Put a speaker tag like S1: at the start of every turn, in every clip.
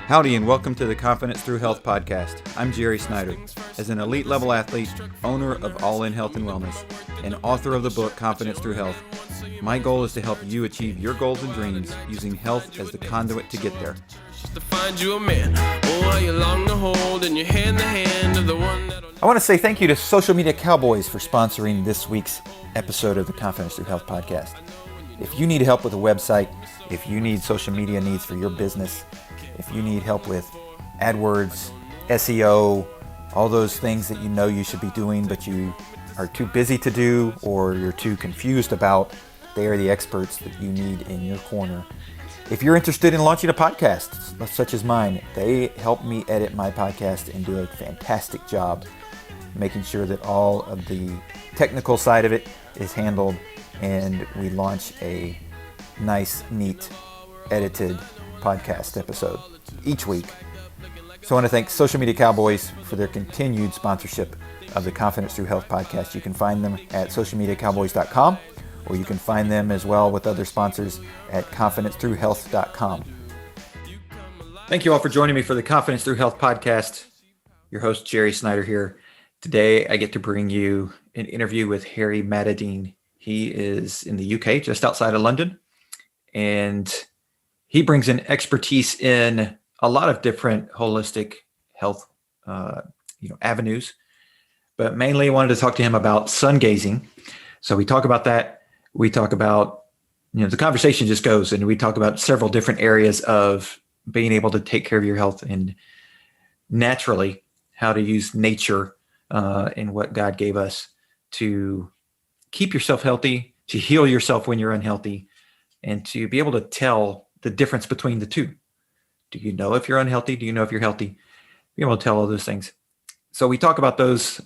S1: Howdy and welcome to the Confidence Through Health podcast. I'm Jerry Snyder. As an elite level athlete, owner of All In Health and Wellness, and author of the book Confidence Through Health, my goal is to help you achieve your goals and dreams using health as the conduit to get there. I want to say thank you to Social Media Cowboys for sponsoring this week's episode of the Confidence Through Health podcast. If you need help with a website, if you need social media needs for your business, if you need help with AdWords, SEO, all those things that you know you should be doing but you are too busy to do or you're too confused about, they are the experts that you need in your corner. If you're interested in launching a podcast such as mine, they help me edit my podcast and do a fantastic job making sure that all of the technical side of it is handled and we launch a nice, neat, edited podcast episode each week. So I want to thank Social Media Cowboys for their continued sponsorship of the Confidence Through Health podcast. You can find them at socialmediacowboys.com, or you can find them as well with other sponsors at confidencethroughhealth.com. Thank you all for joining me for the Confidence Through Health podcast. Your host, Jerry Snyder here. Today, I get to bring you an interview with Harry Matadeen. He is in the UK, just outside of London, and he brings an expertise in a lot of different holistic health avenues, but mainly I wanted to talk to him about sungazing. So we talk about that. We talk about, the conversation just goes, and we talk about several different areas of being able to take care of your health and naturally how to use nature and what God gave us to keep yourself healthy, to heal yourself when you're unhealthy, and to be able to tell the difference between the two. Do you know if you're unhealthy? Do you know if you're healthy? Be able to tell all those things. So we talk about those.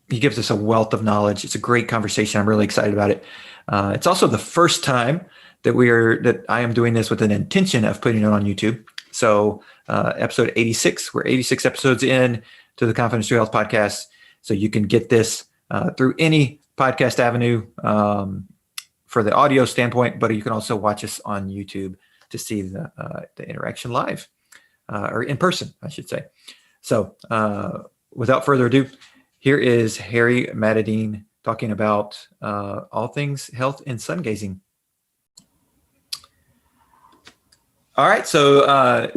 S1: He gives us a wealth of knowledge. It's a great conversation. I'm really excited about it. It's also the first time that I am doing this with an intention of putting it on YouTube. So episode 86, we're 86 episodes in to the Confidence Through Health podcast. So you can get this through any podcast avenue for the audio standpoint, but you can also watch us on YouTube to see the interaction live or in person, I should say. So without further ado, here is Harry Matadeen talking about all things health and sungazing. All right, so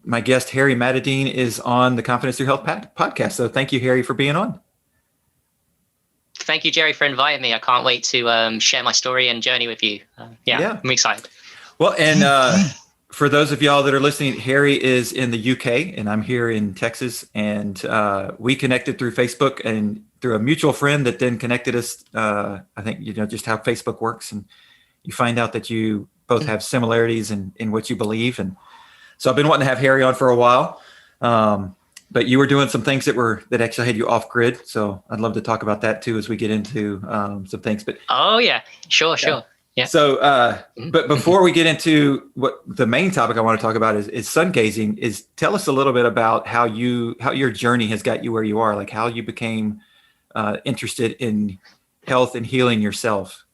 S1: my guest Harry Matadeen is on the Confidence Through Health podcast. So thank you, Harry, for being on.
S2: Thank you, Jerry, for inviting me. I can't wait to share my story and journey with you. Yeah, I'm excited.
S1: Well, and for those of y'all that are listening, Harry is in the UK and I'm here in Texas, and we connected through Facebook and through a mutual friend that then connected us. I think, just how Facebook works, and you find out that you both have similarities in what you believe. And so I've been wanting to have Harry on for a while. But you were doing some things that actually had you off grid. So I'd love to talk about that too as we get into some things. But
S2: sure. Yeah.
S1: So, but before we get into what the main topic I want to talk about is sungazing. Is tell us a little bit about how your journey has got you where you are, like how you became interested in health and healing yourself.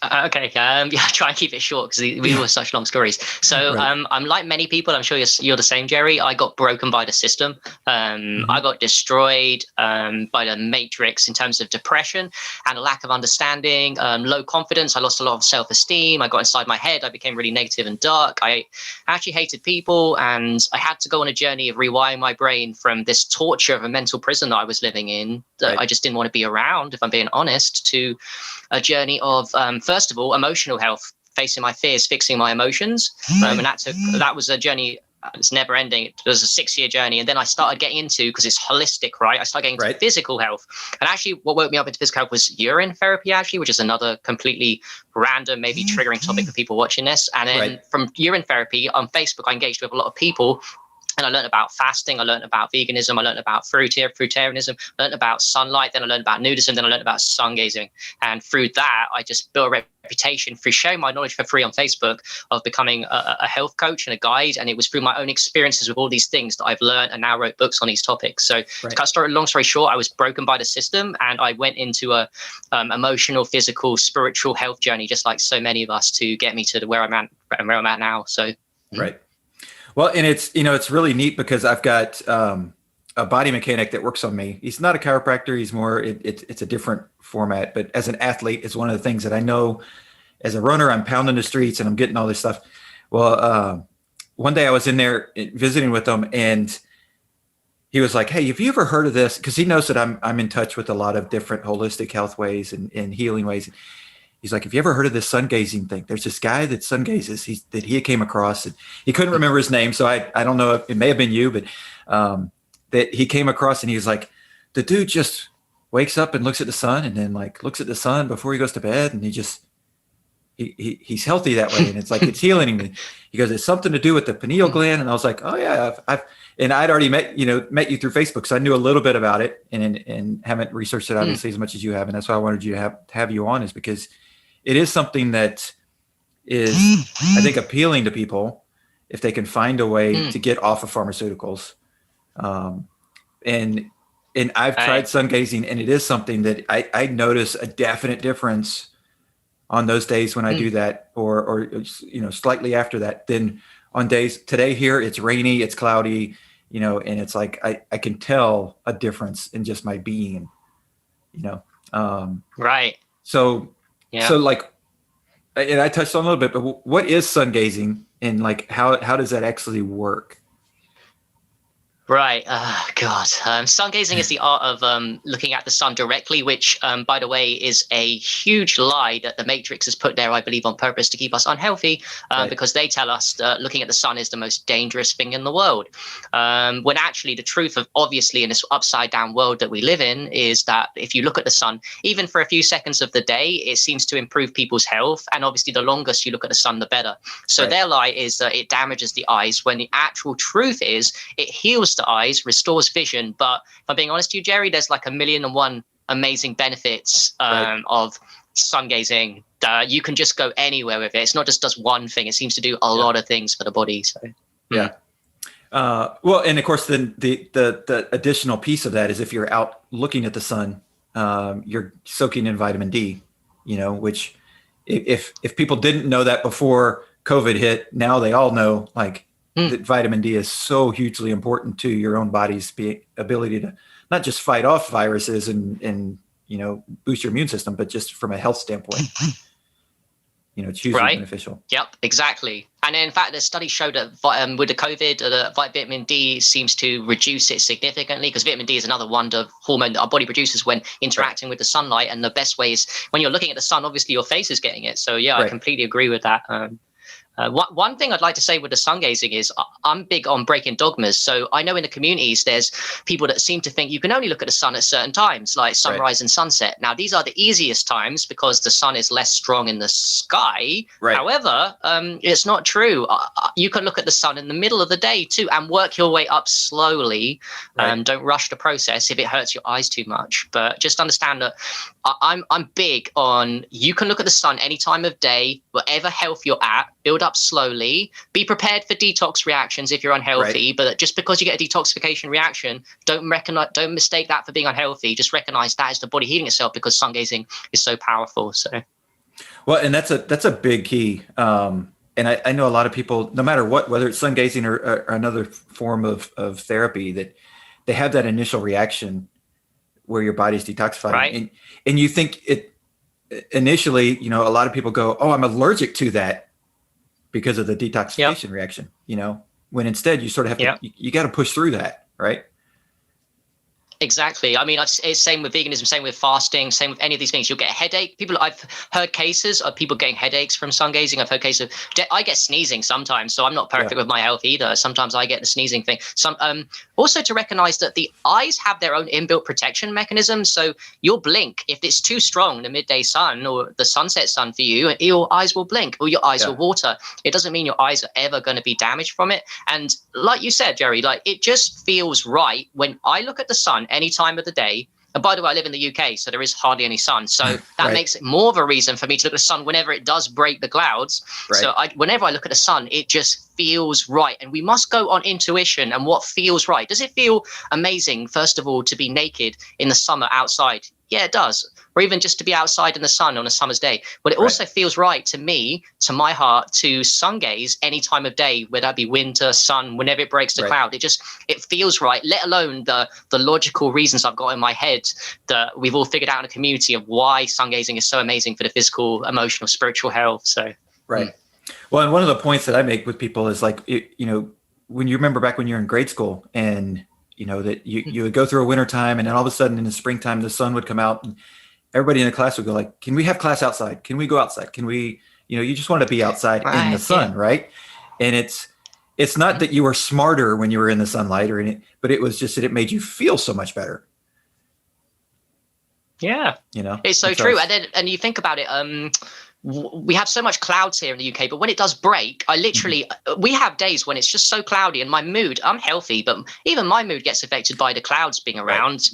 S2: Okay. Try and keep it short because we were such long stories. So right. I'm like many people. I'm sure you're the same, Jerry. I got broken by the system. I got destroyed by the matrix in terms of depression and a lack of understanding, low confidence. I lost a lot of self-esteem. I got inside my head. I became really negative and dark. I actually hated people, and I had to go on a journey of rewiring my brain from this torture of a mental prison that I was living in that I just didn't want to be around, if I'm being honest, to a journey of first of all, emotional health, facing my fears, fixing my emotions. And that was a journey. It's never ending. It was a 6-year journey. And then I started getting into, because it's holistic, right? I started getting into physical health. And actually what woke me up into physical health was urine therapy, actually, which is another completely random, maybe triggering topic for people watching this. And then from urine therapy on Facebook, I engaged with a lot of people. And I learned about fasting. I learned about veganism. I learned about fruitarianism. I learned about sunlight. Then I learned about nudism. Then I learned about sungazing. And through that, I just built a reputation through sharing my knowledge for free on Facebook of becoming a health coach and a guide. And it was through my own experiences with all these things that I've learned and now wrote books on these topics. So to cut long story short, I was broken by the system, and I went into a emotional, physical, spiritual health journey, just like so many of us, to get me to where I'm at now. So
S1: right. Well, and it's really neat because I've got a body mechanic that works on me. He's not a chiropractor. He's more, it's a different format, but as an athlete, it's one of the things that I know as a runner, I'm pounding the streets and I'm getting all this stuff. Well, one day I was in there visiting with him, and he was like, "Hey, have you ever heard of this?" Because he knows that I'm in touch with a lot of different holistic health ways and healing ways. He's like, "Have you ever heard of this sun gazing thing? There's this guy that sun gazes. That he came across, and he couldn't remember his name, so I don't know if it may have been you, but that he came across, and he was like, the dude just wakes up and looks at the sun, and then like looks at the sun before he goes to bed, and he's healthy that way, and it's like it's healing him." He goes, "It's something to do with the pineal gland," and I was like, "Oh yeah, and I'd already met you through Facebook, so I knew a little bit about it, and haven't researched it obviously as much as you have, and that's why I wanted you to have you on, is because it is something that is, I think, appealing to people if they can find a way to get off of pharmaceuticals, and I've tried sun gazing, and it is something that I notice a definite difference on those days when I do that, or slightly after that, then on days today here, it's rainy, it's cloudy, and it's like, I can tell a difference in just my being,
S2: Right.
S1: So,
S2: yeah.
S1: So like, and I touched on a little bit, but what is sun gazing, and like, how does that actually work?
S2: Right. God. Sun gazing is the art of looking at the sun directly, which, by the way, is a huge lie that the Matrix has put there, I believe, on purpose to keep us unhealthy, because they tell us that looking at the sun is the most dangerous thing in the world. When actually the truth of, obviously, in this upside down world that we live in, is that if you look at the sun, even for a few seconds of the day, it seems to improve people's health. And obviously, the longest you look at the sun, the better. So their lie is that it damages the eyes, when the actual truth is it heals the eyes, restores vision. But if I'm being honest with you, Jerry, there's like 1,000,001 amazing benefits of sun gazing. You can just go anywhere with it. It's not just does one thing. It seems to do a lot of things for the body. So
S1: well, and of course, then the additional piece of that is if you're out looking at the sun, you're soaking in vitamin D, which if people didn't know that before COVID hit, now they all know, like, that vitamin D is so hugely important to your own body's ability to not just fight off viruses and boost your immune system, but just from a health standpoint, it's hugely beneficial.
S2: Yep, exactly. And in fact, the study showed that with the COVID, the vitamin D seems to reduce it significantly, because vitamin D is another wonder hormone that our body produces when interacting with the sunlight. And the best way is when you're looking at the sun, obviously your face is getting it. So I completely agree with that. One thing I'd like to say with the sun gazing is I'm big on breaking dogmas. So I know in the communities, there's people that seem to think you can only look at the sun at certain times, like sunrise and sunset. Now, these are the easiest times because the sun is less strong in the sky. However, it's not true. You can look at the sun in the middle of the day too, and work your way up slowly. Don't rush the process if it hurts your eyes too much. But just understand that I'm big on, you can look at the sun any time of day, whatever health you're at, build up slowly, be prepared for detox reactions if you're unhealthy. But just because you get a detoxification reaction, don't mistake that for being unhealthy. Just recognize that is the body healing itself, because sun gazing is so powerful. So,
S1: well, and that's a big key. And I know a lot of people, no matter what, whether it's sun gazing or another form of therapy, that they have that initial reaction where your body's detoxifying, and you think it initially, a lot of people go, "Oh, I'm allergic to that," because of the detoxification reaction, when instead you sort of have to, you got to push through that, right?
S2: Exactly. I mean, it's same with veganism, same with fasting, same with any of these things. You'll get a headache. I've heard cases of people getting headaches from sun gazing. I've heard cases of, I get sneezing sometimes, so I'm not perfect with my health either. Sometimes I get the sneezing thing. Also to recognize that the eyes have their own inbuilt protection mechanism. So you'll blink if it's too strong, the midday sun or the sunset sun for you, your eyes will blink or your eyes will water. It doesn't mean your eyes are ever going to be damaged from it. And like you said, Jerry, like, it just feels right when I look at the sun any time of the day. And by the way, I live in the UK, so there is hardly any sun. So that makes it more of a reason for me to look at the sun whenever it does break the clouds. So whenever I look at the sun, it just feels right. And we must go on intuition and what feels right. Does it feel amazing, first of all, to be naked in the summer outside? Yeah, it does. Or even just to be outside in the sun on a summer's day. But it also feels right to me, to my heart, to sun gaze any time of day, whether that be winter, sun, whenever it breaks the cloud. It feels right, let alone the logical reasons I've got in my head that we've all figured out in a community of why sun gazing is so amazing for the physical, emotional, spiritual health. So
S1: Well, and one of the points that I make with people is like, when you remember back when you're in grade school and that you would go through a winter time, and then all of a sudden in the springtime the sun would come out and everybody in the class would go like, can we have class outside? Can we go outside? Can we, you just want to be outside in the sun, right? And it's not that you were smarter when you were in the sunlight but it was just that it made you feel so much better.
S2: Yeah. It's so true. And you think about it, we have so much clouds here in the UK, but when it does break, I literally, we have days when it's just so cloudy and my mood, I'm healthy, but even my mood gets affected by the clouds being around,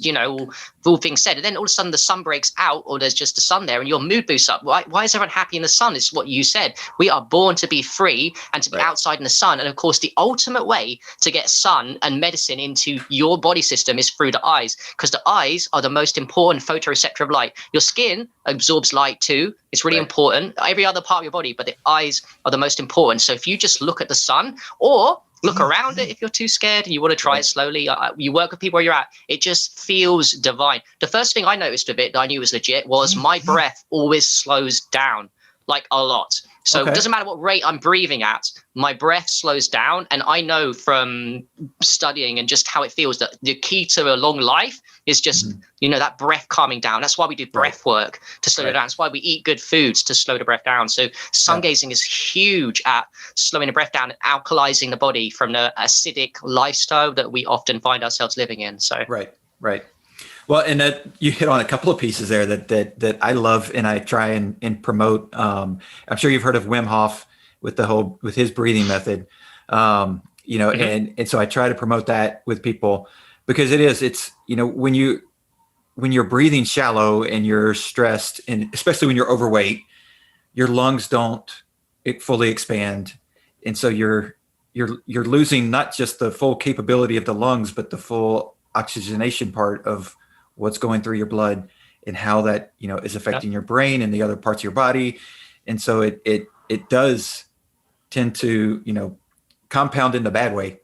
S2: all things said. And then all of a sudden the sun breaks out, or there's just the sun there and your mood boosts up. Why is everyone happy in the sun? It's what you said. We are born to be free and to be outside in the sun. And of course, the ultimate way to get sun and medicine into your body system is through the eyes, because the eyes are the most important photoreceptor of light. Your skin absorbs light too. It's really important. Every other part of your body, but the eyes are the most important. So if you just look at the sun or look around it, if you're too scared and you want to try it slowly, you work with people where you're at, it just feels divine. The first thing I noticed of it that I knew was legit was my breath always slows down, like a lot. So it doesn't matter what rate I'm breathing at, my breath slows down. And I know from studying and just how it feels that the key to a long life is just, that breath calming down. That's why we do breath work, to slow it down. That's why we eat good foods, to slow the breath down. So sun gazing is huge at slowing the breath down and alkalizing the body from the acidic lifestyle that we often find ourselves living in. So
S1: Right. Well, and that you hit on a couple of pieces there that I love and I try and promote. I'm sure you've heard of Wim Hof with his breathing method, and so I try to promote that with people because it's when you're breathing shallow and you're stressed, and especially when you're overweight, your lungs don't fully expand, and so you're losing not just the full capability of the lungs, but the full oxygenation part of what's going through your blood and how that is affecting your brain and the other parts of your body. And so it does tend to compound in the bad way,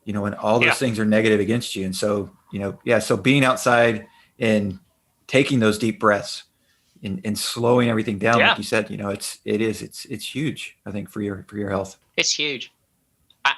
S1: when all those things are negative against you. And so so being outside and taking those deep breaths and slowing everything down, like you said, it's huge, I think, for your health.
S2: It's huge.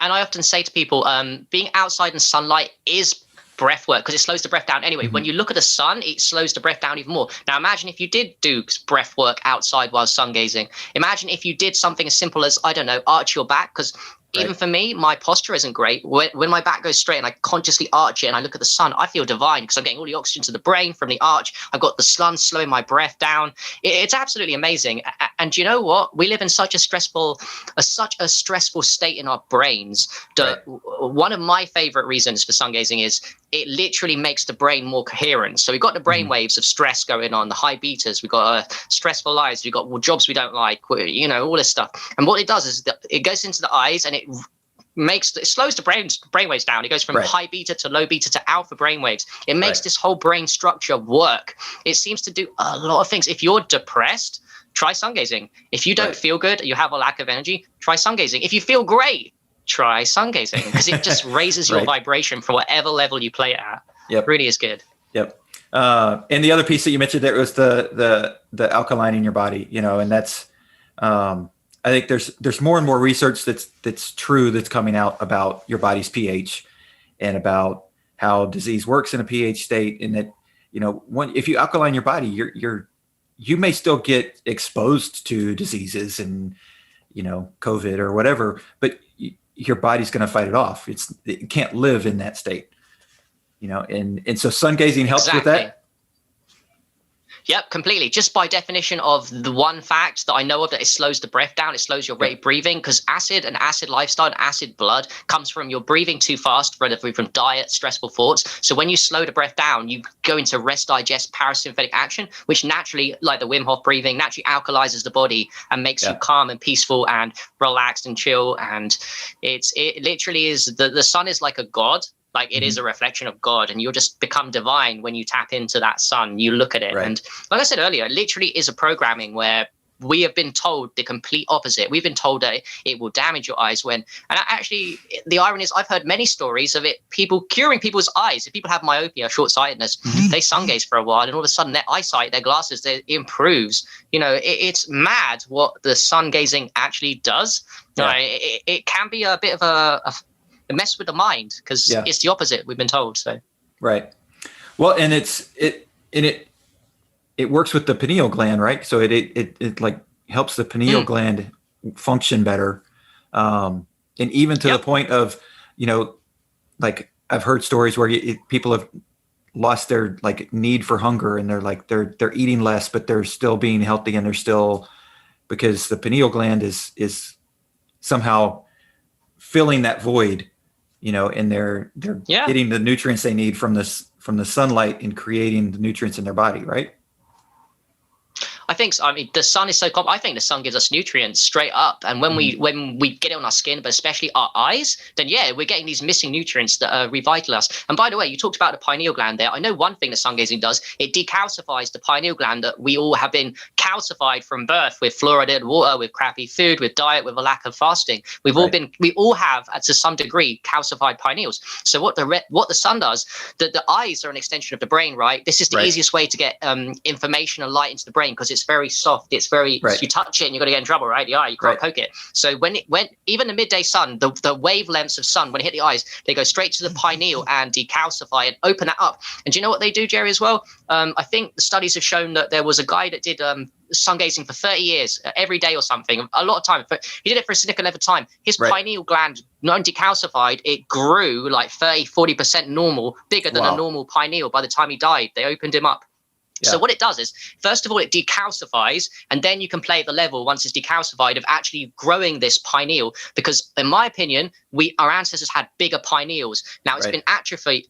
S2: And I often say to people, being outside in sunlight is breath work because it slows the breath down anyway. When you look at the sun, it slows the breath down even more. Now imagine if you did do breath work outside while sun gazing. Imagine if you did something as simple as, I don't know, arch your back, because even for me, my posture isn't great. When my back goes straight and I consciously arch it and I look at the sun, I feel divine because I'm getting all the oxygen to the brain from the arch. I've got the sun slowing my breath down. It's absolutely amazing. And you know what? We live in such a stressful state in our brains that one of my favorite reasons for sun gazing is it literally makes the brain more coherent. So we've got the brain waves of stress going on, the high betas. We've got stressful lives. We've got jobs we don't like, all this stuff. And what it does is it goes into the eyes and it slows the brain waves down. It goes from high beta to low beta to alpha brain waves. It makes this whole brain structure work. It seems to do a lot of things. If you're depressed, try sun gazing. If you don't feel good, you have a lack of energy, try sun gazing. If you feel great, try sun gazing because it just raises your vibration from whatever level you play it at. It really is good.
S1: And the other piece that you mentioned there was the alkaline in your body, and that's I think there's more and more research that's true that's coming out about your body's pH and about how disease works in a pH state, and that if you alkaline your body, you may still get exposed to diseases and COVID or whatever, but your body's going to fight it off. It can't live in that state, and so sun gazing helps with that.
S2: Yep, completely. Just by definition of the one fact that I know of, that it slows the breath down, it slows your rate of breathing, because acid lifestyle and acid blood comes from your breathing too fast, relatively from diet, stressful thoughts. So when you slow the breath down, you go into rest, digest, parasympathetic action, which naturally, like the Wim Hof breathing, naturally alkalizes the body and makes you calm and peaceful and relaxed and chill. And it literally is, the sun is like a god. Like it is a reflection of God, and you'll just become divine when you tap into that sun. You look at it, and like I said earlier, it literally is a programming where we have been told the complete opposite. We've been told that it will damage your eyes and actually the irony is I've heard many stories of it, people curing people's eyes. If people have myopia, short-sightedness, they sun gaze for a while and all of a sudden their eyesight, their glasses, it improves. It's mad what the sun gazing actually does. Yeah. It can be a bit of a mess with the mind because it's the opposite we've been told. So
S1: right. Well, and it works with the pineal gland, right? So it like helps the pineal gland function better. And even to the point of, like I've heard stories where people have lost their like need for hunger and they're eating less, but they're still being healthy and they're still, because the pineal gland is somehow filling that void, and they're getting the nutrients they need from the sunlight and creating the nutrients in their body, right?
S2: I think so. I mean, the sun is so I think the sun gives us nutrients straight up, and when we get it on our skin, but especially our eyes, then we're getting these missing nutrients that revitalize us. And by the way, you talked about the pineal gland there. I know one thing that sun gazing does: it decalcifies the pineal gland that we all have been calcified from birth with fluoridated water, with crappy food, with diet, with a lack of fasting. We all have, to some degree, calcified pineals. So what the sun does, the eyes are an extension of the brain, right? This is the easiest way to get information and light into the brain because it's very soft. It's very you touch it and you're going to get in trouble, right? The eye, you can't poke it. So when even the midday sun, the wavelengths of sun, when it hit the eyes, they go straight to the pineal and decalcify and open that up. And do you know what they do, Jerry, as well? I think the studies have shown that there was a guy that did sun gazing for 30 years, every day or something, a lot of time. But he did it for a significant level of time. His pineal gland, not only decalcified, it grew like 30-40% normal, bigger than a normal pineal by the time he died. They opened him up. So what it does is, first of all, it decalcifies, and then you can play at the level once it's decalcified of actually growing this pineal. Because in my opinion, our ancestors had bigger pineals. Now it's been atrophied.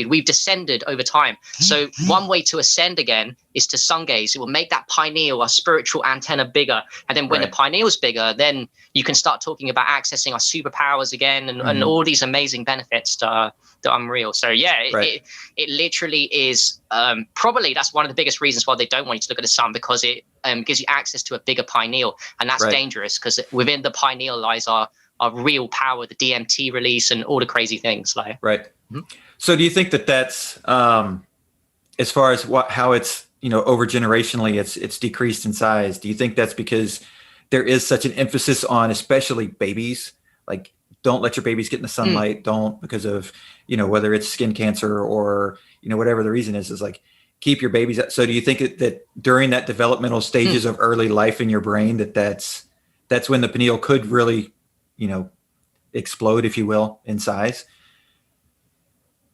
S2: We've descended over time. So one way to ascend again is to sun gaze. It will make that pineal, our spiritual antenna, bigger. And then when the pineal is bigger, then you can start talking about accessing our superpowers again and all these amazing benefits that are unreal. So it literally is probably that's one of the biggest reasons why they don't want you to look at the sun, because it gives you access to a bigger pineal, and that's dangerous because within the pineal lies our real power, the DMT release and all the crazy things
S1: So do you think that that's as far as how it's over generationally it's decreased in size? Do you think that's because there is such an emphasis on especially babies, like don't let your babies get in the sunlight, don't, because of whether it's skin cancer or whatever the reason is like keep your babies out. So do you think that during that developmental stages of early life in your brain that's when the pineal could really explode, if you will, in size?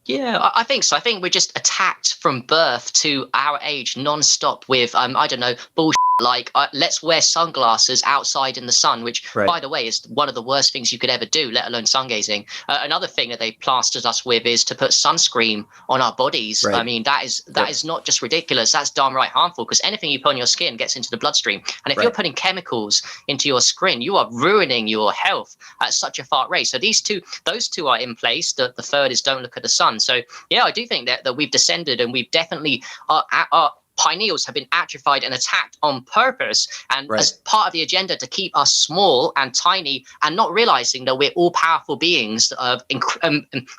S2: Yeah, I think so. I think we're just attacked from birth to our age nonstop with I don't know, bullshit like let's wear sunglasses outside in the sun, which by the way is one of the worst things you could ever do, let alone sun gazing. Another thing that they plastered us with is to put sunscreen on our bodies. I mean, that is not just ridiculous, that's downright harmful, because anything you put on your skin gets into the bloodstream, and if you're putting chemicals into your skin, you are ruining your health at such a far rate. So those two are in place. The third is don't look at the sun. So I do think that we've descended, and we've definitely our pineals have been atrophied and attacked on purpose, and as part of the agenda to keep us small and tiny, and not realizing that we're all powerful beings.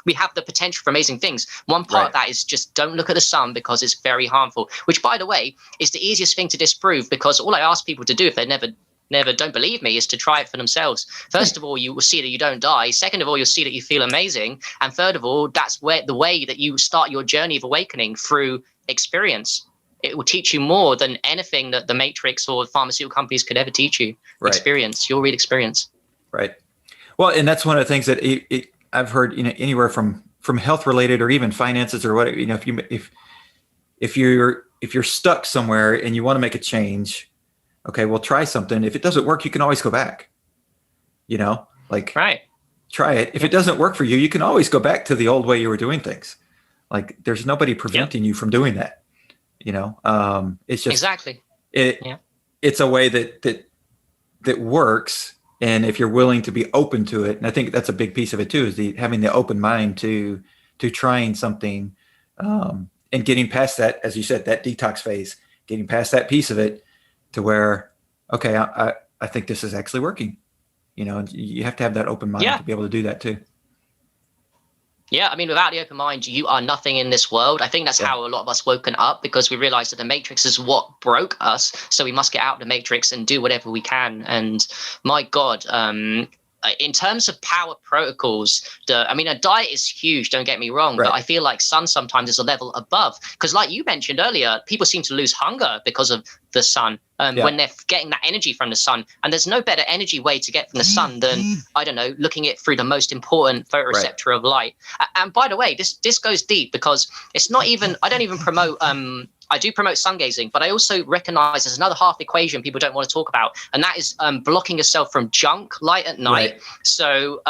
S2: We have the potential for amazing things. One part of that is just don't look at the sun because it's very harmful, which by the way is the easiest thing to disprove, because all I ask people to do if they never don't believe me is to try it for themselves. First of all, you will see that you don't die. Second of all, you'll see that you feel amazing. And third of all, that's where the way that you start your journey of awakening, through experience. It will teach you more than anything that the Matrix or pharmaceutical companies could ever teach you. Experience, your real experience. Right.
S1: Well, and that's one of the things that I've heard, anywhere from health related or even finances or whatever. If you're stuck somewhere and you want to make a change, okay, well, try something. If it doesn't work, you can always go back. Try it. If it doesn't work for you, you can always go back to the old way you were doing things. Like there's nobody preventing you from doing that. It's just it's a way that works. And if you're willing to be open to it, and I think that's a big piece of it too, is having the open mind to to trying something, and getting past that, as you said, that detox phase, getting past that piece of it to where, okay, I think this is actually working, and you have to have that open mind to be able to do that too.
S2: Yeah, I mean, without the open mind, you are nothing in this world. I think that's how a lot of us woken up, because we realized that the matrix is what broke us. So we must get out of the matrix and do whatever we can. And my God, in terms of power protocols, a diet is huge, don't get me wrong, but I feel like sun sometimes is a level above. Because like you mentioned earlier, people seem to lose hunger because of the sun when they're getting that energy from the sun. And there's no better energy way to get from the sun than, I don't know, looking at through the most important photoreceptor of light. And by the way, this goes deep, because it's not even, I don't even promote, I do promote sungazing, but I also recognize there's another half equation people don't want to talk about, and that is blocking yourself from junk light at night. Right. So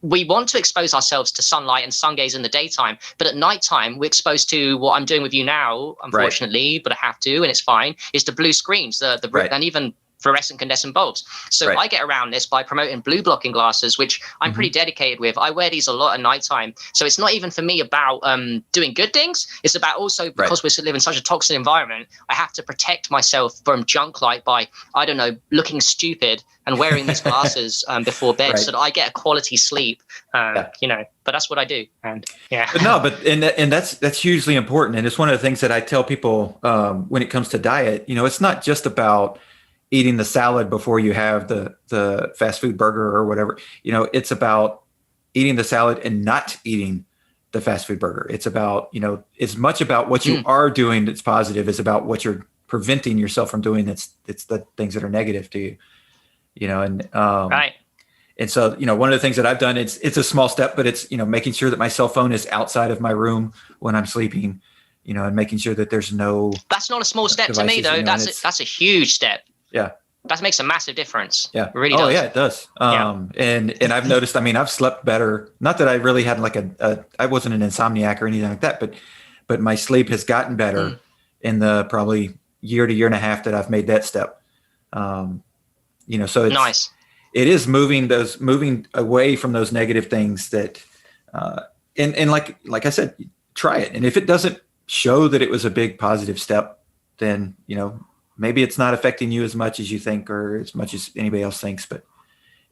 S2: we want to expose ourselves to sunlight and sun gaze in the daytime, but at nighttime we're exposed to what I'm doing with you now, unfortunately, but I have to, and it's fine, is the blue screens, and even fluorescent incandescent bulbs. So I get around this by promoting blue blocking glasses, which I'm pretty dedicated with. I wear these a lot at nighttime. So it's not even for me about doing good things. It's about also, because we live in such a toxic environment, I have to protect myself from junk light by, I don't know, looking stupid and wearing these glasses before bed so that I get a quality sleep, but that's what I do. And
S1: and that's hugely important. And it's one of the things that I tell people when it comes to diet. It's not just about eating the salad before you have the fast food burger or whatever. It's about eating the salad and not eating the fast food burger. It's about, as much about what you are doing that's positive as about what you're preventing yourself from doing it's the things that are negative to you. And so, one of the things that I've done, it's a small step, but it's, making sure that my cell phone is outside of my room when I'm sleeping, and making sure that there's no.
S2: That's not a small step devices, to me, though. That's a huge step.
S1: Yeah.
S2: That makes a massive difference.
S1: Yeah.
S2: It really does.
S1: Oh yeah, it does. And I've noticed, I've slept better. Not that I really had like I wasn't an insomniac or anything like that, but my sleep has gotten better in the probably year to year and a half that I've made that step. So it's
S2: nice.
S1: It is moving away from those negative things that, and like I said, try it. And if it doesn't show that it was a big positive step, then, maybe it's not affecting you as much as you think or as much as anybody else thinks, but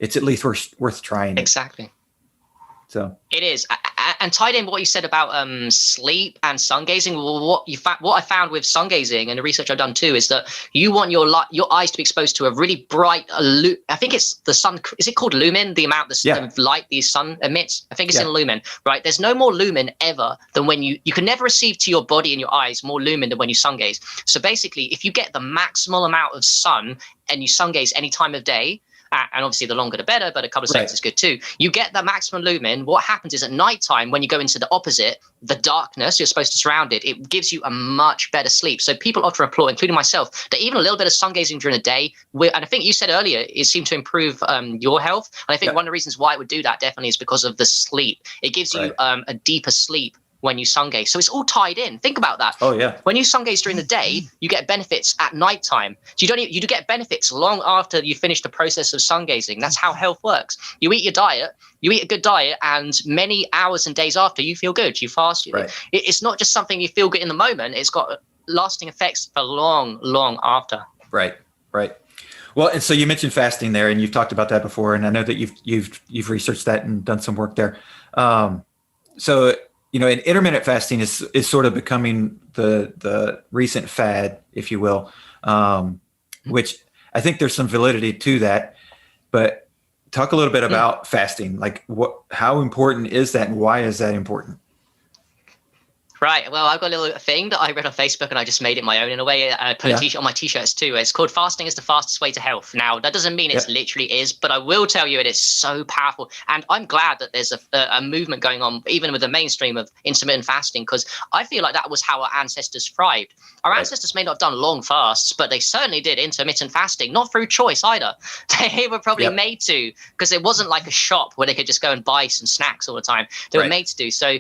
S1: it's at least worth trying.
S2: Exactly.
S1: So it
S2: is. And tied in what you said about sleep and sun gazing, what I found with sun gazing and the research I've done too is that you want your eyes to be exposed to a really bright, I think it's the sun, is it called lumen, the amount of light the sun emits? I think it's in lumen, right? There's no more lumen ever than when you can never receive to your body and your eyes more lumen than when you sun gaze. So basically, if you get the maximal amount of sun and you sun gaze any time of day, and obviously the longer the better, but a couple of seconds is good too. You get the maximum lumen. What happens is at nighttime, when you go into the opposite, the darkness, you're supposed to surround it, it gives you a much better sleep. So people often applaud, including myself, that even a little bit of sun gazing during the day, and I think you said earlier, it seemed to improve your health. And I think one of the reasons why it would do that definitely is because of the sleep. It gives you a deeper sleep when you sun gaze. So it's all tied in. Think about that.
S1: Oh yeah.
S2: When you sun gaze during the day, you get benefits at nighttime. So you do get benefits long after you finish the process of sun gazing. That's how health works. You eat your diet, you eat a good diet, and many hours and days after you feel good. You fast. It's not just something you feel good in the moment. It's got lasting effects for long after.
S1: Right. Well, and so you mentioned fasting there, and you've talked about that before, and I know that you've researched that and done some work there. So and intermittent fasting is sort of becoming the recent fad, if you will, which I think there's some validity to that. But talk a little bit about fasting. Like, how important is that, and why is that important?
S2: Right. Well, I've got a little thing that I read on Facebook, and I just made it my own in a way. I put a t-shirt on my t-shirts too. It's called "Fasting is the fastest way to health." Now, that doesn't mean it literally is, but I will tell you it is so powerful. And I'm glad that there's a movement going on, even with the mainstream of intermittent fasting, because I feel like that was how our ancestors thrived. Our ancestors may not have done long fasts, but they certainly did intermittent fasting, not through choice either. They were probably made to, because it wasn't like a shop where they could just go and buy some snacks all the time. They were made to do so.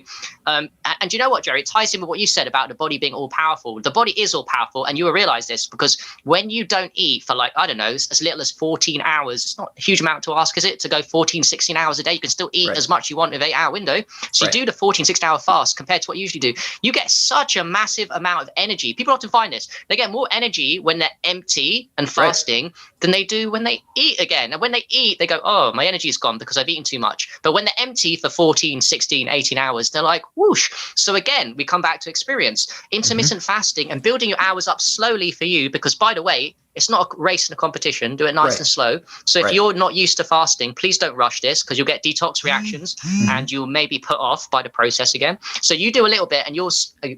S2: And you know what, Jerry? ties in with what you said about the body being all powerful. The body is all powerful, and you will realize this because when you don't eat for like, I don't know, as little as 14 hours, it's not a huge amount to ask, is it? To go 14, 16 hours a day, you can still eat as much you want in an 8-hour window. So you do the 14, 16-hour fast compared to what you usually do. You get such a massive amount of energy. People often find this. They get more energy when they're empty and fasting than they do when they eat again. And when they eat, they go, oh, my energy is gone because I've eaten too much. But when they're empty for 14, 16, 18 hours, they're like, whoosh. So again, we come back to experience. Intermittent fasting and building your hours up slowly for you, because by the way, it's not a race and a competition. Do it nice and slow. So if you're not used to fasting, please don't rush this, because you'll get detox reactions and you'll maybe put off by the process again. So you do a little bit, and you'll,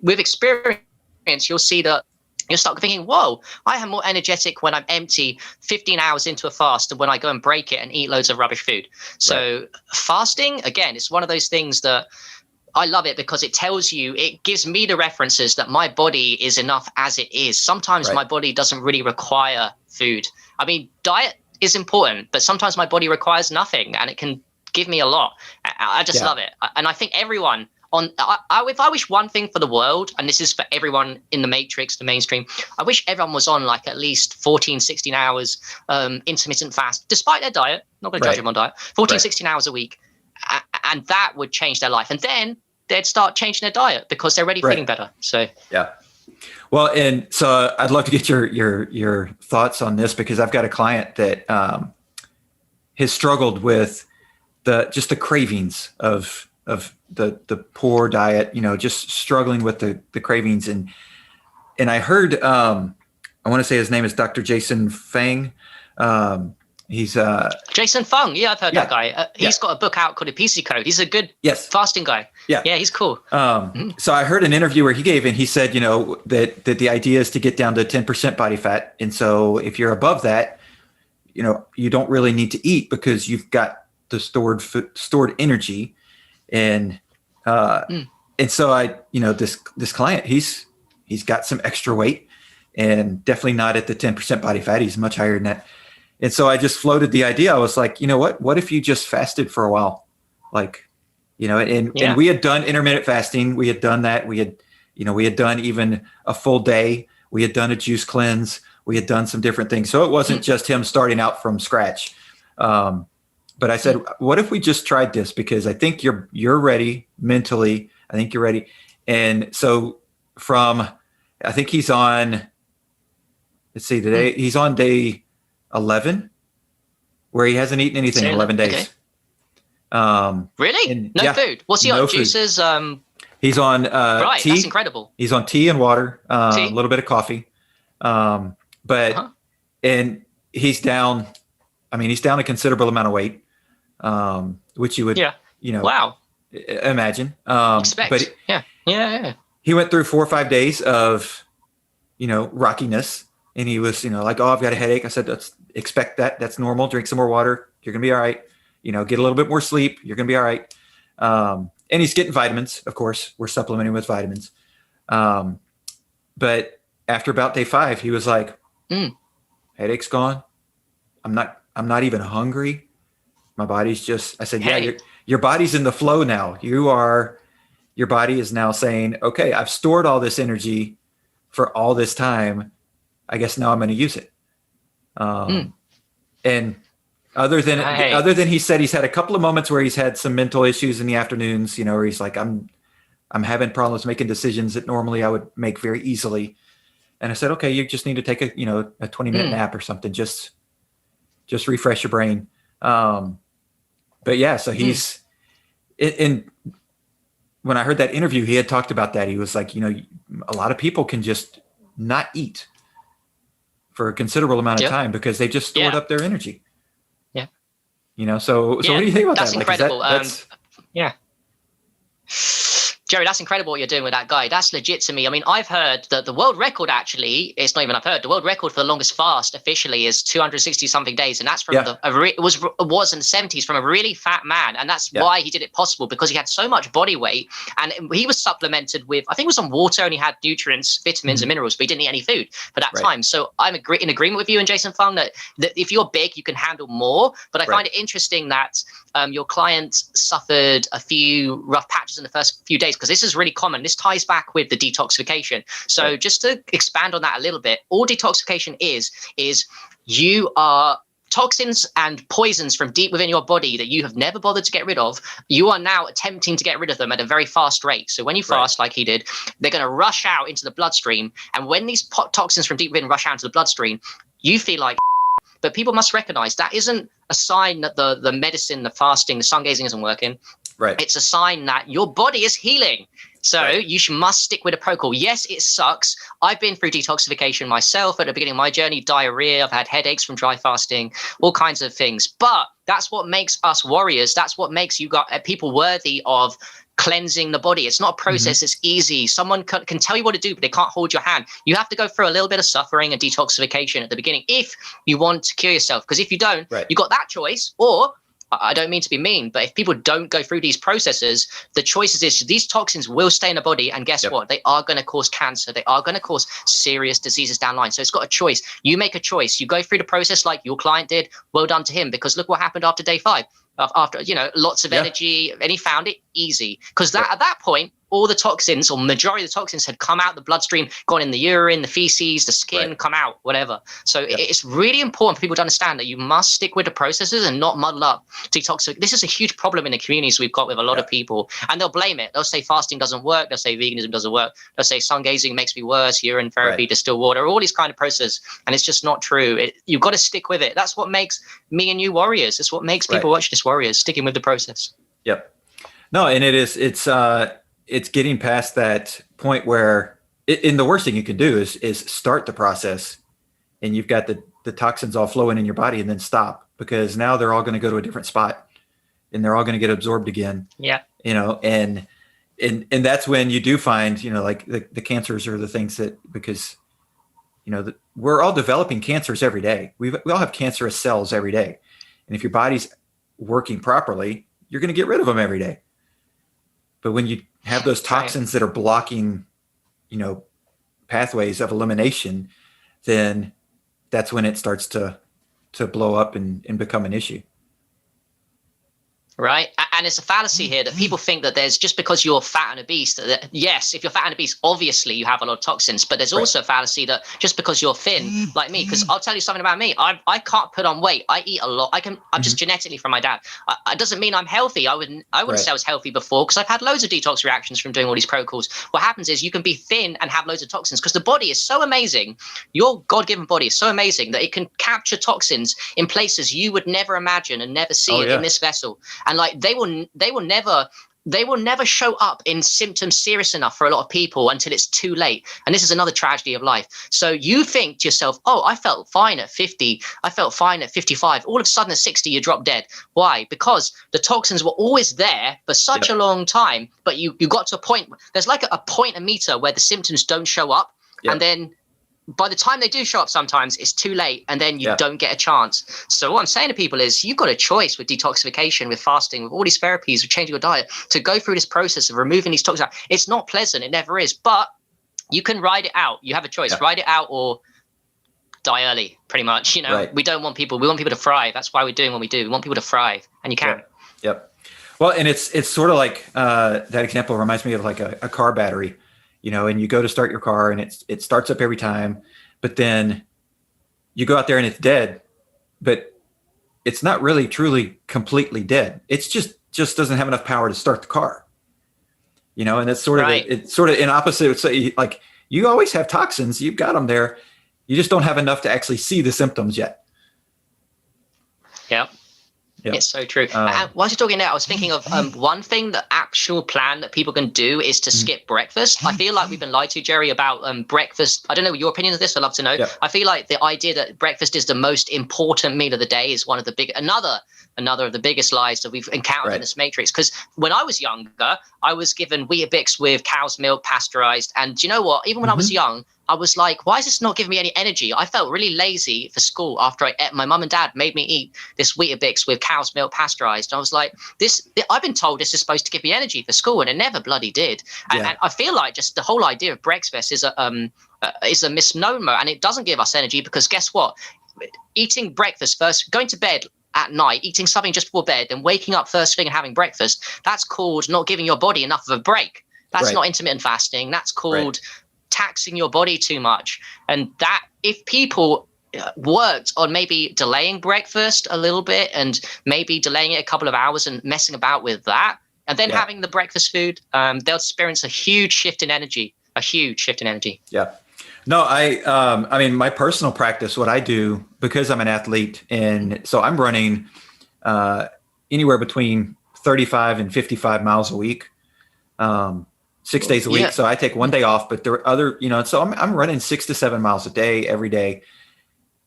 S2: with experience, you'll see that you'll start thinking, whoa, I am more energetic when I'm empty 15 hours into a fast than when I go and break it and eat loads of rubbish food. So fasting, again, it's one of those things that I love it, because it tells you, it gives me the references that my body is enough as it is. Sometimes my body doesn't really require food. I mean, diet is important, but sometimes my body requires nothing, and it can give me a lot. I just love it. And I think everyone if I wish one thing for the world, and this is for everyone in the matrix, the mainstream, I wish everyone was on like at least 14, 16 hours intermittent fast, despite their diet. Not going to judge them on diet. 14, 16 hours a week. And that would change their life. And then they'd start changing their diet because they're already feeling better. So
S1: well, and so I'd love to get your thoughts on this, because I've got a client that has struggled with the cravings of the poor diet, just struggling with the cravings. And I heard, I want to say his name is Dr. Jason Fang. He's
S2: Jason Fung. Yeah, I've heard that guy. He's got a book out called Obesity Code. He's a good fasting guy. Yeah, he's cool.
S1: So I heard an interview where he gave, and he said, that the idea is to get down to 10% body fat. And so if you're above that, you don't really need to eat, because you've got the stored energy. And so this client, he's got some extra weight, and definitely not at the 10% body fat. He's much higher than that. And so I just floated the idea. I was like, what if you just fasted for a while? Like, and we had done intermittent fasting. We had done that. We had done even a full day. We had done a juice cleanse. We had done some different things. So it wasn't just him starting out from scratch. But I said, what if we just tried this? Because I think you're ready mentally. I think you're ready. And so I think he's on, let's see, today he's on day 11, where he hasn't eaten anything in 11 days.
S2: Okay. Really? No food. What's he on? Juices?
S1: He's on tea.
S2: That's incredible.
S1: He's on tea and water, a little bit of coffee. And he's down. I mean, he's down a considerable amount of weight, which you would, imagine.
S2: Expect.
S1: But
S2: yeah.
S1: He went through 4 or 5 days of, rockiness, and he was, like, oh, I've got a headache. I said, let's expect that. That's normal. Drink some more water. You're gonna be all right. Get a little bit more sleep. You're gonna be all right. And he's getting vitamins. Of course, we're supplementing with vitamins. But after about day 5, he was like, headache's gone. I'm not even hungry. My body's just, I said, your body's in the flow now. Your body is now saying, okay, I've stored all this energy for all this time. I guess now I'm going to use it. And other than he said, he's had a couple of moments where he's had some mental issues in the afternoons, where he's like, I'm having problems making decisions that normally I would make very easily. And I said, okay, you just need to take a 20-minute nap or something. Just refresh your brain. But yeah, so he's in, when I heard that interview, he had talked about that. He was like, a lot of people can just not eat for a considerable amount of time because they just stored up their energy. Yeah. So what do you think about that?
S2: That's incredible. Jerry, that's incredible what you're doing with that guy. That's legit to me. I mean, I've heard that the world record, actually, it's not even I've heard, the world record for the longest fast officially is 260 something days. And that's from it was in the 70s from a really fat man. And that's why he did it possible, because he had so much body weight and he was supplemented with, I think it was on water, and he had nutrients, vitamins and minerals, but he didn't eat any food for that time. So I'm in agreement with you and Jason Fung that if you're big, you can handle more. But I find it interesting that your client suffered a few rough patches in the first few days, because this is really common. This ties back with the detoxification. So just to expand on that a little bit, all detoxification is you are toxins and poisons from deep within your body that you have never bothered to get rid of. You are now attempting to get rid of them at a very fast rate. So when you fast, like he did, they're going to rush out into the bloodstream. And when these toxins from deep within rush out into the bloodstream, you feel like, but people must recognize that isn't a sign that the medicine, the fasting, the sungazing isn't working.
S1: Right.
S2: It's a sign that your body is healing. So you must stick with a protocol. Yes, it sucks. I've been through detoxification myself at the beginning of my journey, diarrhea. I've had headaches from dry fasting, all kinds of things. But that's what makes us warriors. That's what makes you people worthy of cleansing the body. It's not a process. It's easy. Someone can tell you what to do, but they can't hold your hand. You have to go through a little bit of suffering and detoxification at the beginning if you want to cure yourself. Because if you don't, you got that choice. Or I don't mean to be mean, but if people don't go through these processes, the choices is these toxins will stay in the body. And guess what? They are going to cause cancer. They are going to cause serious diseases down the line. So it's got a choice. You make a choice. You go through the process like your client did. Well done to him, because look what happened after day 5. After, lots of energy, and he found it easy because at that point, all the toxins or majority of the toxins had come out the bloodstream, gone in the urine, the feces, the skin, come out, whatever. So it's really important for people to understand that you must stick with the processes and not muddle up detoxification. This is a huge problem in the communities we've got with a lot of people, and they'll blame it. They'll say fasting doesn't work. They'll say veganism doesn't work. They'll say sungazing makes me worse, urine therapy, distilled water, all these kind of processes. And it's just not true. You've got to stick with it. That's what makes me and you warriors. It's what makes people watch this warriors, sticking with the process.
S1: Yep. No, and it's getting past that point where and the worst thing you can do is start the process and you've got the toxins all flowing in your body and then stop, because now they're all going to go to a different spot and they're all going to get absorbed again.
S2: Yeah.
S1: And that's when you do find, like the cancers or the things that, because, we're all developing cancers every day. We all have cancerous cells every day. And if your body's working properly, you're going to get rid of them every day. But when you have those toxins that are blocking, pathways of elimination, then that's when it starts to blow up and become an issue.
S2: Right. And it's a fallacy here that people think that there's just because you're fat and obese that yes, if you're fat and obese, obviously you have a lot of toxins, but there's also a fallacy that just because you're thin like me, because I'll tell you something about me. I can't put on weight. I eat a lot. I'm just genetically from my dad. It doesn't mean I'm healthy. I wouldn't say I was healthy before because I've had loads of detox reactions from doing all these protocols. What happens is you can be thin and have loads of toxins because the body is so amazing. Your God-given body is so amazing that it can capture toxins in places you would never imagine and never see in this vessel. And like they will never show up in symptoms serious enough for a lot of people until it's too late. And this is another tragedy of life. So you think to yourself, oh, I felt fine at 50. I felt fine at 55. All of a sudden at 60, you drop dead. Why? Because the toxins were always there for such a long time, but you got to a point, there's like a point, a meter where the symptoms don't show up. And then by the time they do show up, sometimes it's too late and then you don't get a chance. So what I'm saying to people is you've got a choice with detoxification, with fasting, with all these therapies, with changing your diet to go through this process of removing these toxins. It's not pleasant. It never is, but you can ride it out. You have a choice, ride it out or die early, pretty much. We don't want people, we want people to thrive. That's why we're doing what we do. We want people to thrive, and you can.
S1: Yep. Well, and it's sort of like that example reminds me of like a car battery. And you go to start your car and it starts up every time, but then you go out there and it's dead, but it's not really truly completely dead. It's just doesn't have enough power to start the car, and it's sort of, it's sort of in opposite. So like you always have toxins, you've got them there. You just don't have enough to actually see the symptoms yet.
S2: Yeah. Yep. It's so true. Whilst you're talking now, I was thinking of one thing, the actual plan that people can do is to skip breakfast. I feel like we've been lied to, Jerry, about breakfast. I don't know your opinion of this. I'd love to know. Yep. I feel like the idea that breakfast is the most important meal of the day is one of the another of the biggest lies that we've encountered in this matrix. Because when I was younger, I was given Weetabix with cow's milk, pasteurized. And you know what? Even when I was young, I was like, why is this not giving me any energy? I felt really lazy for school after my mum and dad made me eat this Weetabix with cow's milk pasteurized. And I was like, I've been told this is supposed to give me energy for school, and it never bloody did. And I feel like just the whole idea of breakfast is a misnomer, and it doesn't give us energy because guess what? Eating breakfast first, going to bed at night, eating something just before bed, and waking up first thing and having breakfast, that's called not giving your body enough of a break. That's not intermittent fasting. That's called taxing your body too much. And that if people worked on maybe delaying breakfast a little bit and maybe delaying it a couple of hours and messing about with that, and then having the breakfast food, they'll experience a huge shift in energy.
S1: Yeah. No, I mean, my personal practice, what I do, because I'm an athlete, and so I'm running anywhere between 35 and 55 miles a week, 6 days a week. So I take one day off, but there are other, so I'm running 6 to 7 miles a day, every day.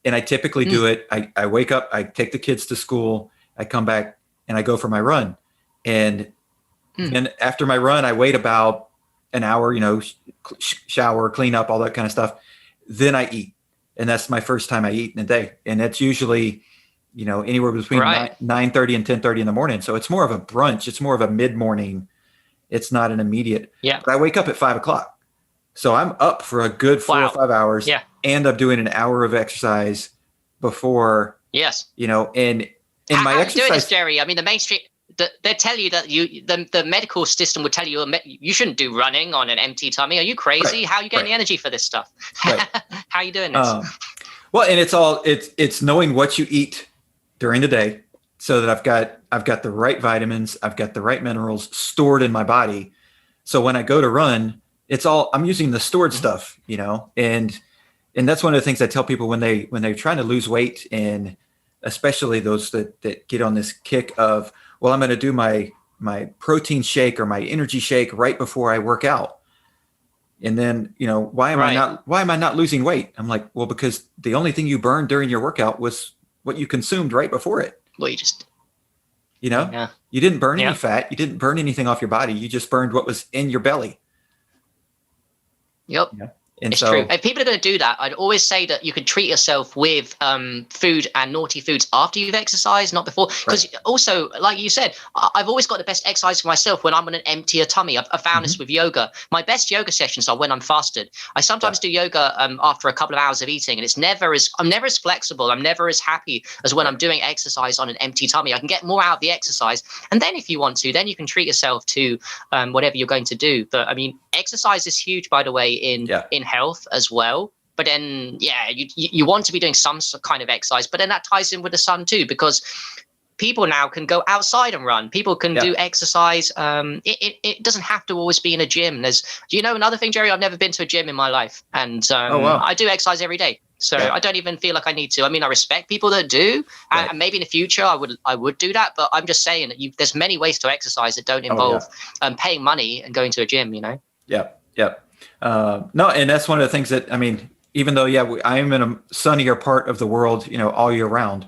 S1: And I typically do it. I wake up, I take the kids to school, I come back and I go for my run. And then after my run, I wait about an hour, shower, clean up, all that kind of stuff. Then I eat. And that's my first time I eat in a day. And that's usually, anywhere between 9:30 and 10:30 in the morning. So it's more of a brunch. It's more of a mid-morning. It's not an immediate. Yeah. But I wake up at 5:00. So I'm up for a good 4 or 5 hours. Yeah. And I'm doing an hour of exercise before. Yes. And in my exercise. Doing this,
S2: Jerry. I mean, the mainstream. They tell you that the medical system would tell you you shouldn't do running on an empty tummy. Are you crazy? How are you getting the energy for this stuff? How are you doing this?
S1: Well, and it's knowing what you eat during the day, so that I've got the right vitamins, I've got the right minerals stored in my body. So when I go to run, I'm using the stored stuff, and that's one of the things I tell people when they're trying to lose weight, and especially those that get on this kick of, well, I'm going to do my protein shake or my energy shake right before I work out. And then, why am I not losing weight? I'm like, well, because the only thing you burned during your workout was what you consumed right before it.
S2: Well,
S1: you didn't burn any fat. You didn't burn anything off your body. You just burned what was in your belly.
S2: Yep. Yeah. And it's true. If people are going to do that, I'd always say that you can treat yourself with food and naughty foods after you've exercised, not before. Because also, like you said, I've always got the best exercise for myself when I'm on an emptier tummy. I've found this with yoga. My best yoga sessions are when I'm fasted. I sometimes do yoga after a couple of hours of eating, and I'm never as flexible. I'm never as happy as when I'm doing exercise on an empty tummy. I can get more out of the exercise. And then if you want to, then you can treat yourself to whatever you're going to do. But I mean, exercise is huge, by the way, in health as well. But then you want to be doing some kind of exercise, but then that ties in with the sun too, because people now can go outside and run. People can do exercise. It doesn't have to always be in a gym. Another thing, Jerry, I've never been to a gym in my life, and I do exercise every day. So I don't even feel like I need to. I mean, I respect people that do, and maybe in the future I would do that. But I'm just saying that there's many ways to exercise that don't involve paying money and going to a gym.
S1: Yeah. No, and that's one of the things that, I mean, even though, I am in a sunnier part of the world, all year round,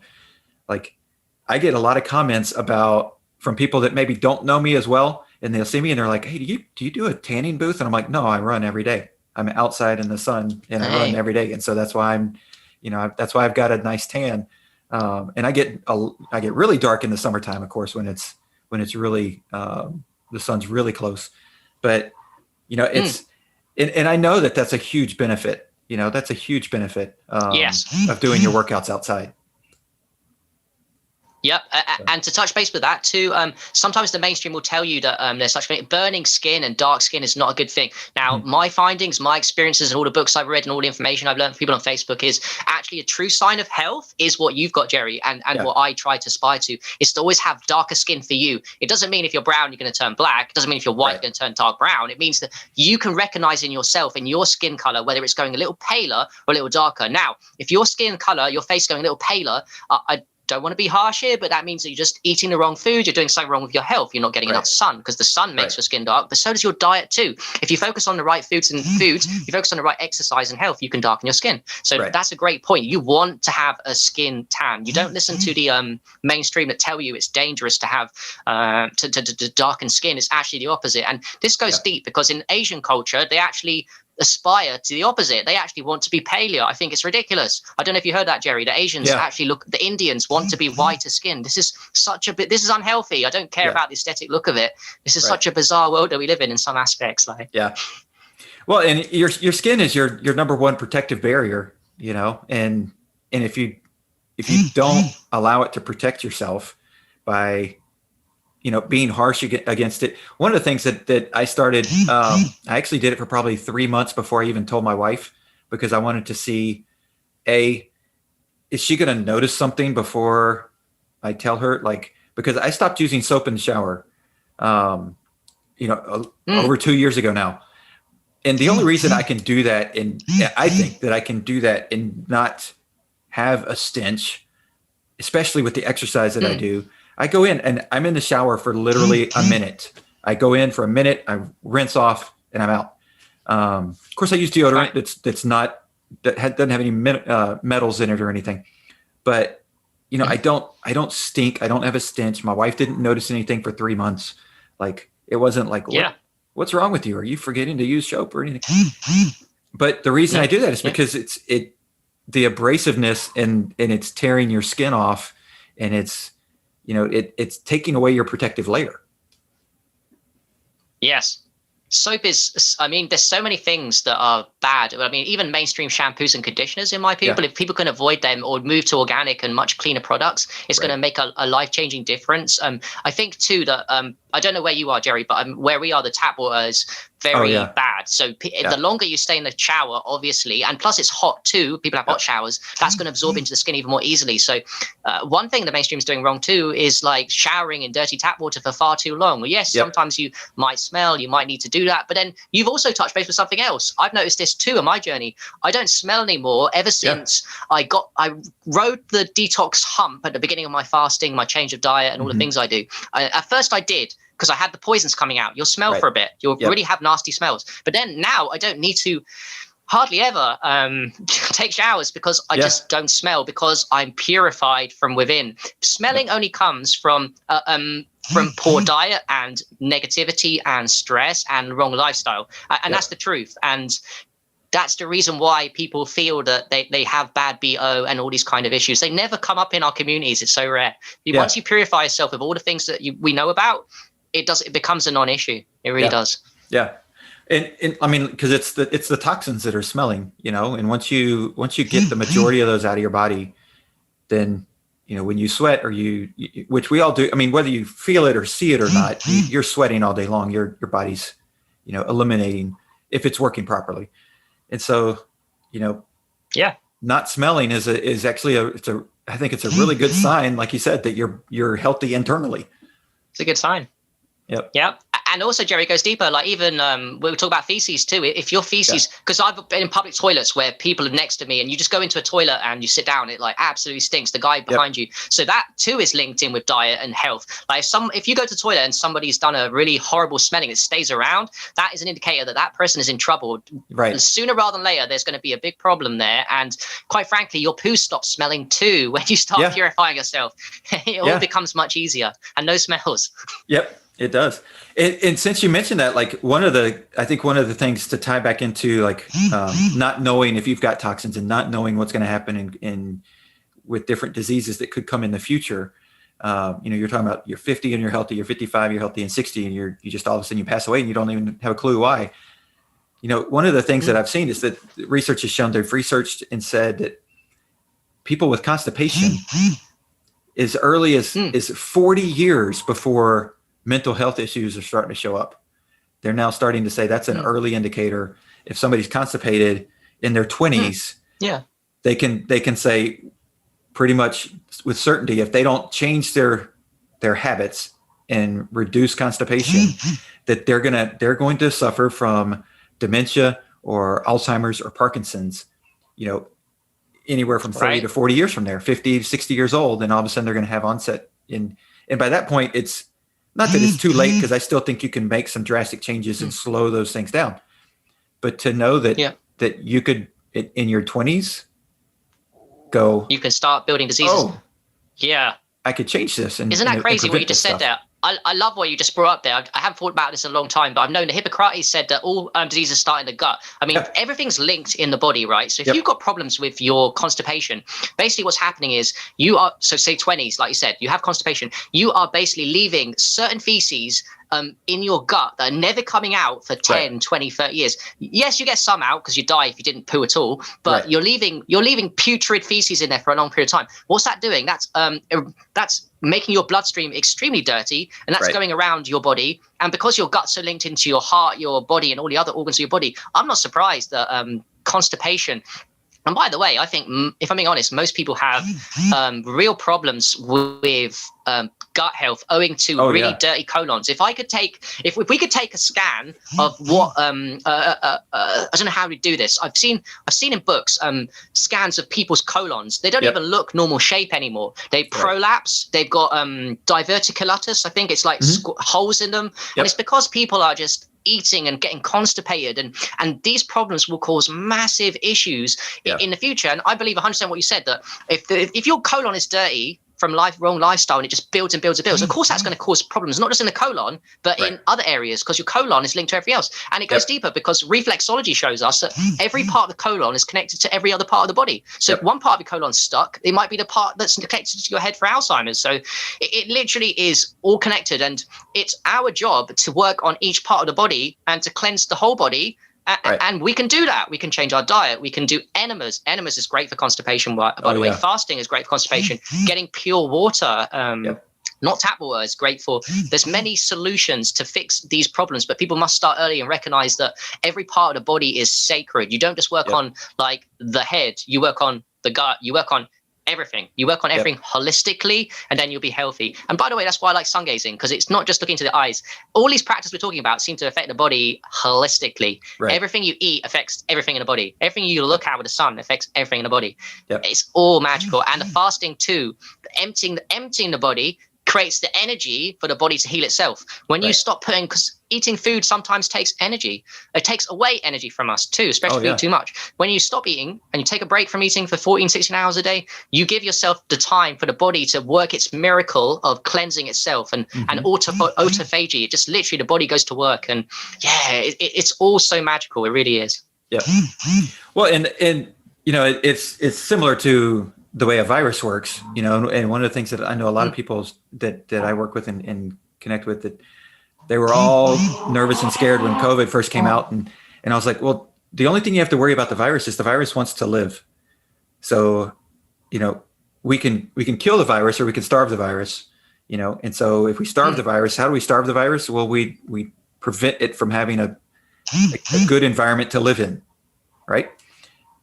S1: like I get a lot of comments from people that maybe don't know me as well. And they'll see me and they're like, hey, do you do a tanning booth? And I'm like, no, I run every day. I'm outside in the sun and I run every day. And so that's why that's why I've got a nice tan. And I get really dark in the summertime, of course, when it's really, the sun's really close, but it's, and I know that's a huge benefit. That's a huge benefit of doing your workouts outside.
S2: Yep. And to touch base with that too, sometimes the mainstream will tell you that there's such thing. Burning skin and dark skin is not a good thing. Now, my findings, my experiences, and all the books I've read and all the information I've learned from people on Facebook is actually a true sign of health is what you've got, Jerry, and what I try to aspire to is to always have darker skin for you. It doesn't mean if you're brown, you're going to turn black. It doesn't mean if you're white, you're going to turn dark brown. It means that you can recognize in yourself, in your skin color, whether it's going a little paler or a little darker. Now, if your skin color, your face going a little paler, I don't want to be harsh here, but that means that you're just eating the wrong food. You're doing something wrong with your health. You're not getting enough sun, because the sun makes your skin dark, but so does your diet too. If you focus on the right foods, you focus on the right exercise and health, you can darken your skin. So that's a great point. You want to have a skin tan. You don't listen to the mainstream that tell you it's dangerous to have to darken skin. It's actually the opposite. And this goes deep, because in Asian culture, they actually aspire to the opposite. They actually want to be paleo. I think it's ridiculous. I don't know if you heard that, Jerry. The Asians the Indians want to be whiter skinned. This is this is unhealthy. I don't care about the aesthetic look of it. This is such a bizarre world that we live in some aspects.
S1: Well, and your skin is your number one protective barrier, and if you don't allow it to protect yourself by being harsh against it. One of the things that I started, I actually did it for probably 3 months before I even told my wife, because I wanted to see, is she going to notice something before I tell her? Like, because I stopped using soap in the shower, over 2 years ago now. And the only reason I can do that, and I think that I can do that and not have a stench, especially with the exercise that I do, I go in and I'm in the shower for literally a minute. I go in for a minute, I rinse off, and I'm out. Of course, I use deodorant doesn't have any metals in it or anything. But I don't stink. I don't have a stench. My wife didn't notice anything for 3 months. Like, it wasn't like, what's wrong with you? Are you forgetting to use soap or anything? But the reason I do that is because the abrasiveness and it's tearing your skin off, and it's taking away your protective layer.
S2: Yes. Soap is, there's so many things that are bad. I mean, even mainstream shampoos and conditioners, in my opinion, if people can avoid them or move to organic and much cleaner products, it's going to make a life-changing difference. I think too that, I don't know where you are, Jerry, but where we are, the tap water is very bad. So the longer you stay in the shower, obviously, and plus it's hot too, people have hot showers, that's going to absorb into the skin even more easily. So one thing the mainstream is doing wrong too is like showering in dirty tap water for far too long. Yes, sometimes you might smell, you might need to do that, but then you've also touched base with something else. I've noticed this too in my journey. I don't smell anymore ever since I rode the detox hump at the beginning of my fasting, my change of diet, and all the things I do. At first I did, because I had the poisons coming out. You'll smell for a bit. You'll really have nasty smells. But then now I don't need to hardly ever take showers, because I just don't smell, because I'm purified from within. Smelling only comes from poor diet and negativity and stress and wrong lifestyle. And that's the truth. And that's the reason why people feel that they have bad BO and all these kind of issues. They never come up in our communities. It's so rare. Once you purify yourself of all the things that we know about, it becomes a non-issue. It really does. Yeah.
S1: And I mean, because it's the toxins that are smelling, and once you get the majority of those out of your body, then, when you sweat or which we all do, I mean, whether you feel it or see it or not, you're sweating all day long. Your body's, eliminating, if it's working properly. And so, not smelling is actually I think it's a really good sign, like you said, that you're healthy internally.
S2: It's a good sign. Yep. And also, Jerry, goes deeper. Like, even we'll talk about feces too. If your feces, because I've been in public toilets where people are next to me, and you just go into a toilet and you sit down, it like absolutely stinks. The guy behind you. So that too is linked in with diet and health. Like, if you go to the toilet and somebody's done a really horrible smelling that stays around, that is an indicator that person is in trouble. Right. And sooner rather than later, there's going to be a big problem there. And quite frankly, your poo stops smelling too when you start purifying yourself. It all becomes much easier, and no smells.
S1: Yep. It does. And since you mentioned that, like, I think one of the things to tie back into, like, not knowing if you've got toxins and not knowing what's going to happen with different diseases that could come in the future. You're talking about you're 50 and you're healthy, you're 55, you're healthy, and 60, and you just all of a sudden you pass away and you don't even have a clue why. One of the things that I've seen is that research has shown, they've researched and said that people with constipation as early as 40 years before mental health issues are starting to show up. They're now starting to say that's an early indicator. If somebody's constipated in their 20s, they can say pretty much with certainty, if they don't change their habits and reduce constipation, that they're going to suffer from dementia or Alzheimer's or Parkinson's, anywhere from 30 to 40 years from there, 50, 60 years old, and all of a sudden they're going to have onset. And by that point, it's not that it's too late, because I still think you can make some drastic changes and slow those things down. But to know that that you could, in your 20s, you
S2: can start building diseases.
S1: I could change this.
S2: Isn't that crazy what you just said there? I love what you just brought up there. I haven't thought about this in a long time, but I've known that Hippocrates said that all diseases start in the gut. I mean, everything's linked in the body, right? So if you've got problems with your constipation, basically what's happening is you are, so say 20s, like you said, you have constipation, you are basically leaving certain feces in your gut that are never coming out for 10, 20, 30 years. Yes, you get some out because you die if you didn't poo at all, but you're leaving putrid feces in there for a long period of time. What's that doing? That's making your bloodstream extremely dirty, and that's going around your body. And because your gut's so linked into your heart, your body, and all the other organs of your body, I'm not surprised that constipation. And by the way, I think, if I'm being honest, most people have real problems with gut health owing to really dirty colons. If we could take a scan of what I don't know how we do this. I've seen in books scans of people's colons. They don't even look normal shape anymore. They prolapse. They've got diverticulitis. I think it's like holes in them, and it's because people are just eating and getting constipated, and these problems will cause massive issues in the future. And I believe 100% what you said, that if your colon is dirty from wrong lifestyle and it just builds and builds and builds, of course that's going to cause problems, not just in the colon, but in other areas, because your colon is linked to everything else. And it goes deeper, because reflexology shows us that every part of the colon is connected to every other part of the body. So if one part of your colon's stuck, it might be the part that's connected to your head for Alzheimer's. So it literally is all connected, and it's our job to work on each part of the body and to cleanse the whole body. And we can do that. We can change our diet. We can do enemas. Enemas is great for constipation, by the way. Fasting is great for constipation. Getting pure water, not tap water, is great for. There's many solutions to fix these problems, but people must start early and recognize that every part of the body is sacred. You don't just work on like the head. You work on the gut. You work on everything. You work on everything holistically, and then you'll be healthy. And by the way, that's why I like sungazing, because it's not just looking to the eyes. All these practices we're talking about seem to affect the body holistically. Everything you eat affects everything in the body. Everything you look at with the sun affects everything in the body. It's all magical. And the fasting too, emptying the body creates the energy for the body to heal itself. When you stop putting, because eating food sometimes takes energy. It takes away energy from us too, especially if you eat too much. When you stop eating and you take a break from eating for 14, 16 hours a day, you give yourself the time for the body to work its miracle of cleansing itself and autophagy. It just literally, the body goes to work, and it's all so magical. It really is.
S1: Yeah. Well, and you know, it's similar to the way a virus works, you know, and one of the things that I know a lot of people that I work with and connect with, that they were all nervous and scared when COVID first came out. And I was like, well, the only thing you have to worry about the virus is the virus wants to live. So, you know, we can kill the virus, or we can starve the virus, you know. And so if we starve the virus, how do we starve the virus? Well, we prevent it from having a good environment to live in. Right.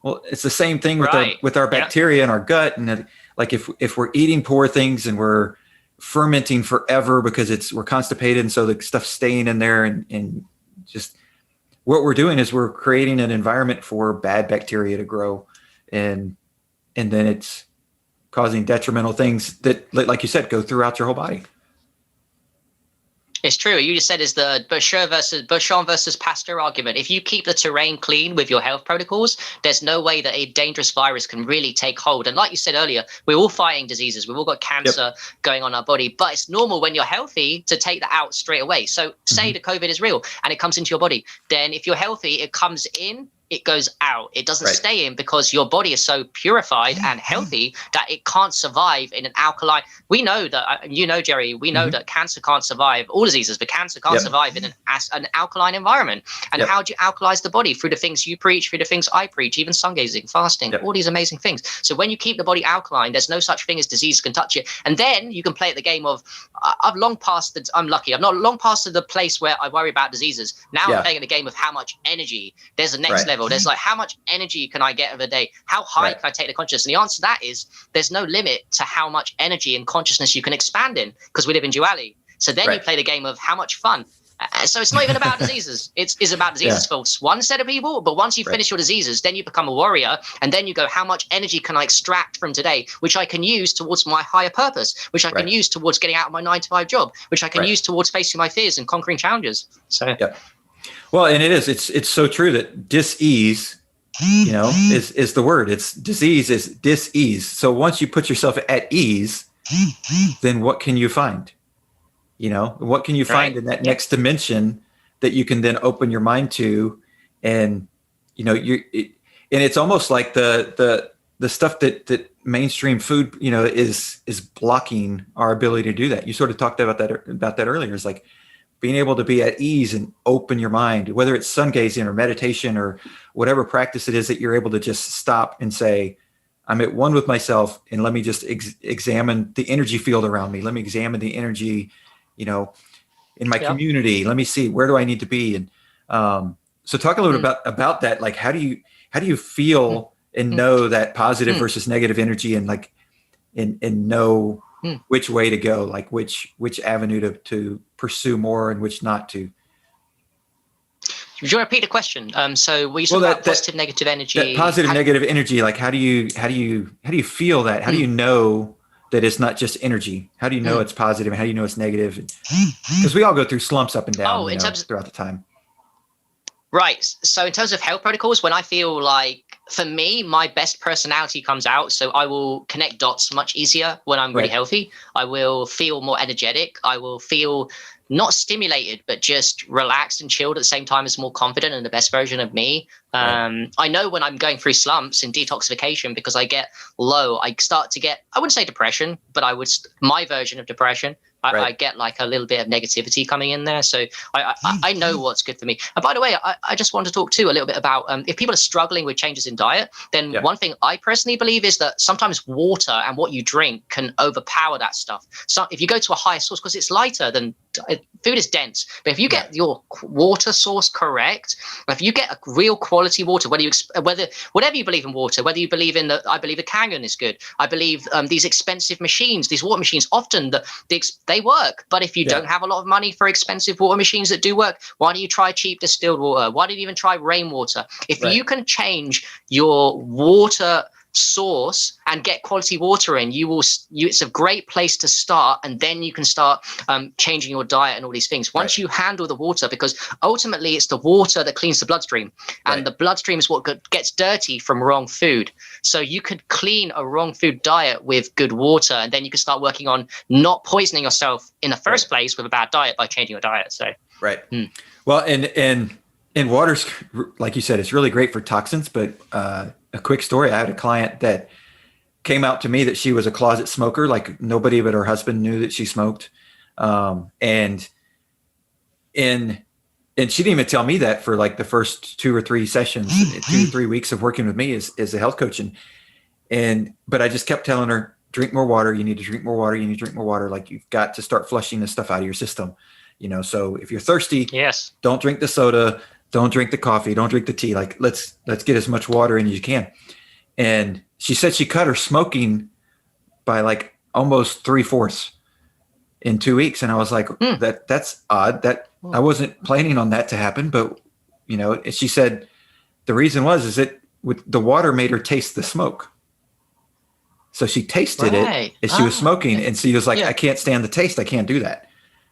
S1: Well, it's the same thing with our bacteria in our gut. And like if we're eating poor things and we're fermenting forever because we're constipated, and so the stuff's staying in there, and just what we're doing is we're creating an environment for bad bacteria to grow, and then it's causing detrimental things that, like you said, go throughout your whole body.
S2: It's true. You just said is the Bouchon versus Pasteur argument. If you keep the terrain clean with your health protocols, there's no way that a dangerous virus can really take hold. And like you said earlier, we're all fighting diseases. We've all got cancer going on in our body, but it's normal when you're healthy to take that out straight away. So say the COVID is real and it comes into your body. Then if you're healthy, it comes in, it goes out. It doesn't stay in, because your body is so purified and healthy that it can't survive in an alkaline. We know that, you know, Jerry, we know that cancer can't survive, all diseases, but cancer can't survive in an alkaline environment. And how do you alkalize the body? Through the things you preach, through the things I preach, even sungazing, fasting, all these amazing things. So when you keep the body alkaline, there's no such thing as disease can touch it. And then you can play at the game of, I'm lucky. I'm not long past the place where I worry about diseases. Now I'm playing at the game of how much energy. There's a next level. There's like, how much energy can I get of a day? How high can I take the consciousness? And the answer to that is there's no limit to how much energy and consciousness you can expand in, because we live in duality. So then you play the game of how much fun. So it's not even about diseases. It's about diseases for one set of people. But once you finish your diseases, then you become a warrior. And then you go, how much energy can I extract from today, which I can use towards my higher purpose, which I can use towards getting out of my 9-to-5 job, which I can use towards facing my fears and conquering challenges. So
S1: Well, and it's so true that dis-ease, you know, is the word. It's disease is dis-ease. So once you put yourself at ease, then what can you find? You know, what can you find in that next dimension that you can then open your mind to? And, you know, and it's almost like the stuff that mainstream food, you know, is blocking our ability to do that. You sort of talked about that earlier. It's like, being able to be at ease and open your mind, whether it's sungazing or meditation or whatever practice it is that you're able to just stop and say, I'm at one with myself, and let me just examine the energy field around me. Let me examine the energy, in my community. Let me see, where do I need to be? And so talk a little bit about that. Like, how do you feel and know that positive versus negative energy, and like, and know which way to go, like which avenue to pursue more and which not to.
S2: Would you repeat the question? So we talking about positive, negative energy.
S1: That positive, negative energy. Like, how do you feel that? How do you know that it's not just energy? How do you know it's positive? And how do you know it's negative? Because we all go through slumps up and down throughout the time.
S2: Right. So in terms of health protocols, when I feel like, for me, my best personality comes out. So I will connect dots much easier when I'm really healthy. I will feel more energetic. I will feel not stimulated, but just relaxed and chilled at the same time, as more confident and the best version of me. I know when I'm going through slumps and detoxification, because I get low, I start to get, I wouldn't say depression, but my version of depression. I get like a little bit of negativity coming in there. So I know what's good for me. And by the way, I just want to talk too a little bit about if people are struggling with changes in diet, then one thing I personally believe is that sometimes water and what you drink can overpower that stuff. So if you go to a higher source, because it's lighter than food is dense, but if you get your water source correct, if you get a real quality water, whatever you believe in water, whether you believe in I believe the Kangen is good. I believe these expensive machines, these water machines, often they work. But if you don't have a lot of money for expensive water machines that do work, why don't you try cheap distilled water? Why don't you even try rainwater? If you can change your water source and get quality water in, it's a great place to start, and then you can start changing your diet and all these things once you handle the water, because ultimately it's the water that cleans the bloodstream, and the bloodstream is what gets dirty from wrong food. So you could clean a wrong food diet with good water, and then you can start working on not poisoning yourself in the first place with a bad diet by changing your diet. So
S1: well, and water's, like you said, it's really great for toxins, but a quick story. I had a client that came out to me that she was a closet smoker. Like, nobody but her husband knew that she smoked. And she didn't even tell me that for like the first 2 or 3 sessions, 2 or 3 weeks of working with me as a health coach. But I just kept telling her, drink more water. You need to drink more water. You need to drink more water. Like, you've got to start flushing this stuff out of your system. So if you're thirsty, don't drink the soda, don't drink the coffee, don't drink the tea. Like, let's get as much water in as you can. And she said she cut her smoking by like almost 3/4 in 2 weeks. And I was like, that's odd. That I wasn't planning on that to happen. But, she said the reason is that the water made her taste the smoke. So she tasted it as she was smoking. And she was like, I can't stand the taste. I can't do that.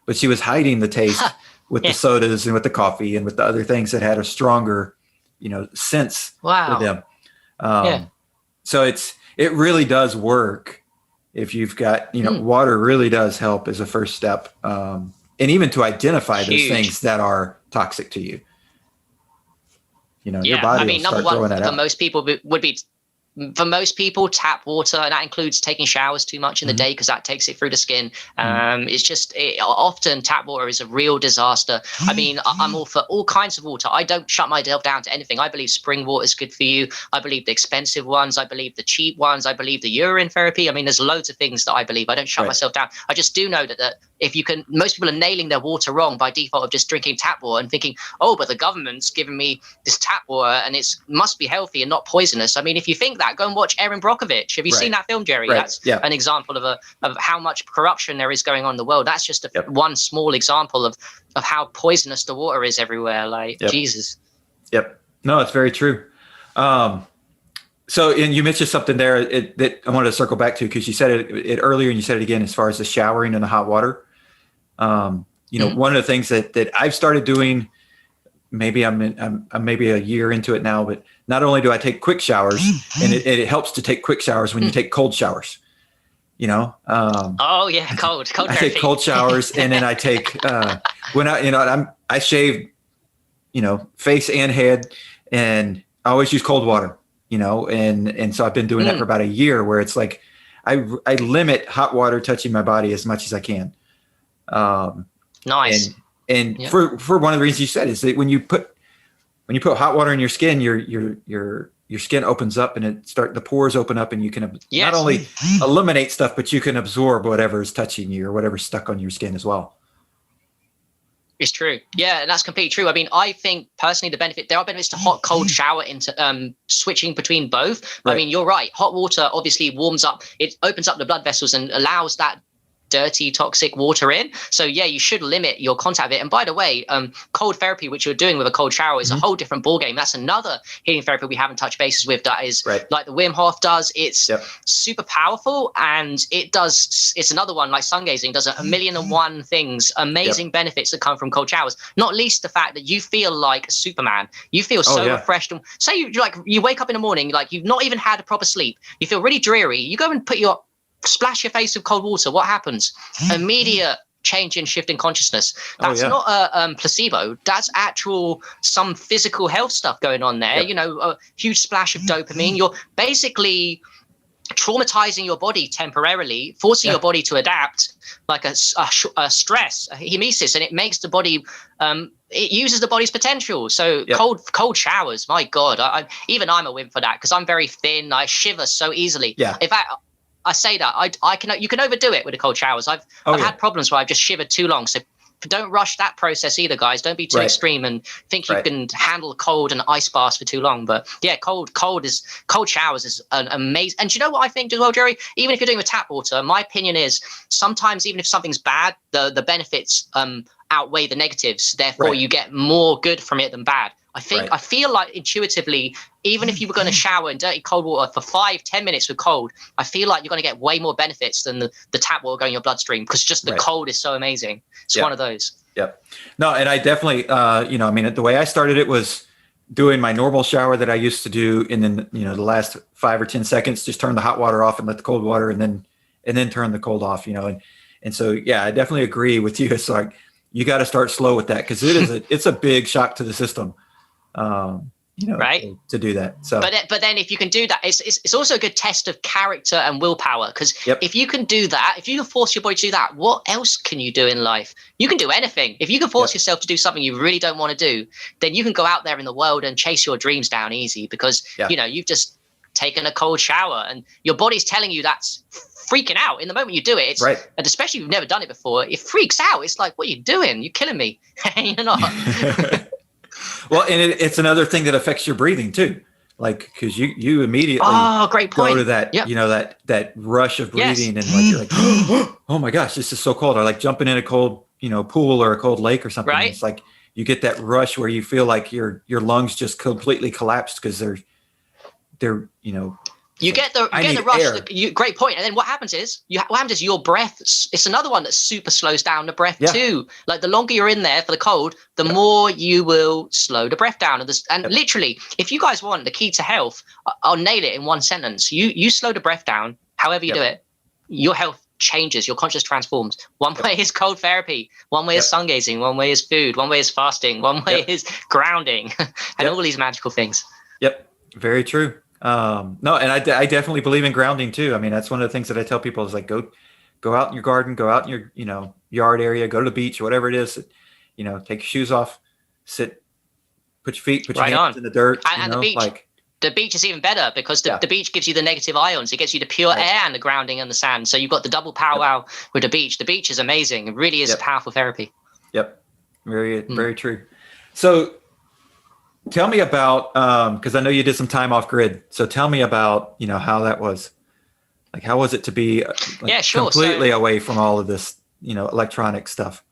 S1: But she was hiding the taste with the sodas and with the coffee and with the other things that had a stronger, sense to them. So it really does work if you've got, water really does help as a first step. And even to identify those things that are toxic to you. Your body will start throwing that out.
S2: For most people would be, for most people, tap water, and that includes taking showers too much in the day, because that takes it through the skin. It's just often tap water is a real disaster. I mean, I'm all for all kinds of water. I don't shut myself down to anything. I believe spring water is good for you. I believe the expensive ones. I believe the cheap ones. I believe the urine therapy. I mean, there's loads of things that I believe. I don't shut myself down. I just do know that if you can, most people are nailing their water wrong by default of just drinking tap water and thinking, oh, but the government's giving me this tap water and it must be healthy and not poisonous. I mean, if you think that, go and watch Erin Brockovich. Have you seen that film, Jerry? That's an example of how much corruption there is going on in the world. That's just one small example of how poisonous the water is everywhere. Like, Jesus.
S1: Yep. No, it's very true. So, and you mentioned something there that I wanted to circle back to, because you said it earlier and you said it again, as far as the showering and the hot water. One of the things that I've started doing, maybe I'm maybe a year into it now, but not only do I take quick showers, and it helps to take quick showers when you take cold showers, cold.
S2: I
S1: take cold showers, and then I take, I shave, face and head, and I always use cold water, and so I've been doing that for about a year, where it's like, I limit hot water touching my body as much as I can.
S2: Nice.
S1: And for one of the reasons you said is that when you put hot water in your skin, your skin opens up and the pores open up, and you can not only eliminate stuff, but you can absorb whatever is touching you or whatever's stuck on your skin as well.
S2: It's true. Yeah, and that's completely true. I mean, I think personally there are benefits to hot, cold shower into switching between both. Right. I mean, you're right. Hot water obviously warms up. It opens up the blood vessels and allows that dirty, toxic water in. So yeah, you should limit your contact with it. And by the way, cold therapy, which you're doing with a cold shower, is a whole different ballgame. That's another healing therapy we haven't touched bases with. That is like the Wim Hof does. It's super powerful, and it's another one like Sungazing does a million and one things, amazing benefits that come from cold showers. Not least the fact that you feel like Superman. You feel so refreshed. And say you wake up in the morning, like you've not even had a proper sleep. You feel really dreary. You go and splash your face with cold water. What happens? Immediate change in shift in consciousness. That's not a placebo. That's actual some physical health stuff going on there. You know, a huge splash of dopamine. You're basically traumatizing your body temporarily, forcing your body to adapt, like a stress, a hormesis, and it makes the body. It uses the body's potential. So cold showers. My God, even I'm a wimp for that because I'm very thin. I shiver so easily. Yeah. In fact, I say that you can overdo it with the cold showers. I've had problems where I've just shivered too long. So don't rush that process either, guys. Don't be too extreme and think you can handle cold and ice baths for too long. But yeah, cold showers is an amazing. And do you know what I think as well, Jerry? Even if you're doing with tap water, my opinion is sometimes even if something's bad, the benefits outweigh the negatives. Therefore, you get more good from it than bad. I feel like intuitively, even if you were going to shower in dirty cold water for 5-10 minutes with cold, I feel like you're going to get way more benefits than the tap water going in your bloodstream because just the cold is so amazing. It's one of those. Yep.
S1: No, and I definitely, I mean, the way I started it was doing my normal shower that I used to do, and then the last 5 or 10 seconds, just turn the hot water off and let the cold water, and then turn the cold off. And so I definitely agree with you. It's like you got to start slow with that because it's a big shock to the system. To do that. So,
S2: but then if you can do that, it's also a good test of character and willpower. Because if you can do that, if you can force your body to do that, what else can you do in life? You can do anything. If you can force yourself to do something you really don't want to do, then you can go out there in the world and chase your dreams down easy because you've just taken a cold shower and your body's telling you that's freaking out in the moment you do it. And especially if you've never done it before, it freaks out. It's like, what are you doing? You're killing me. You're not.
S1: Well, and it's another thing that affects your breathing too, like because you immediately
S2: great point.
S1: Go to that that rush of breathing and like you're like oh my gosh, this is so cold. Or like jumping in a cold pool or a cold lake or something. It's like you get that rush where you feel like your lungs just completely collapsed because they're
S2: You get the rush. Great point. And then what happens is your breath. It's another one that super slows down the breath too. Like the longer you're in there for the cold, the more you will slow the breath down. And literally, if you guys want the key to health, I'll nail it in one sentence. You slow the breath down. However you do it, your health changes. Your conscious transforms. One way is cold therapy. One way is sungazing. One way is food. One way is fasting. One way is grounding, and all these magical things.
S1: Yep. Very true. No, and I definitely believe in grounding too. I mean, that's one of the things that I tell people is like, go out in your garden, go out in your, yard area, go to the beach, whatever it is, take your shoes off, sit, put your hands in the dirt.
S2: And the beach, the beach is even better because the beach gives you the negative ions. It gets you the pure air and the grounding and the sand. So you've got the double powwow with the beach. The beach is amazing. It really is a powerful therapy.
S1: Yep. Very true. So, tell me about, because I know you did some time off grid. So tell me about, how that was. Like, how was it to be completely away from all of this, electronic stuff?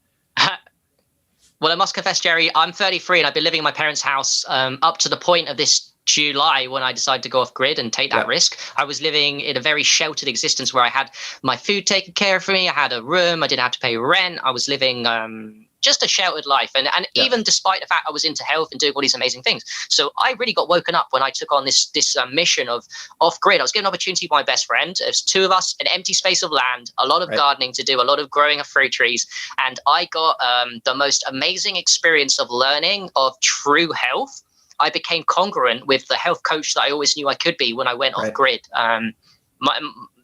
S2: Well, I must confess, Jerry, I'm 33 and I've been living in my parents' house up to the point of this July when I decided to go off grid and take that risk. I was living in a very sheltered existence where I had my food taken care of for me. I had a room. I didn't have to pay rent. I was living just a sheltered life. And even despite the fact I was into health and doing all these amazing things. So I really got woken up when I took on this mission of off grid. I was given an opportunity by my best friend. It was two of us, an empty space of land, a lot of gardening to do, a lot of growing of fruit trees. And I got the most amazing experience of learning of true health. I became congruent with the health coach that I always knew I could be when I went off grid.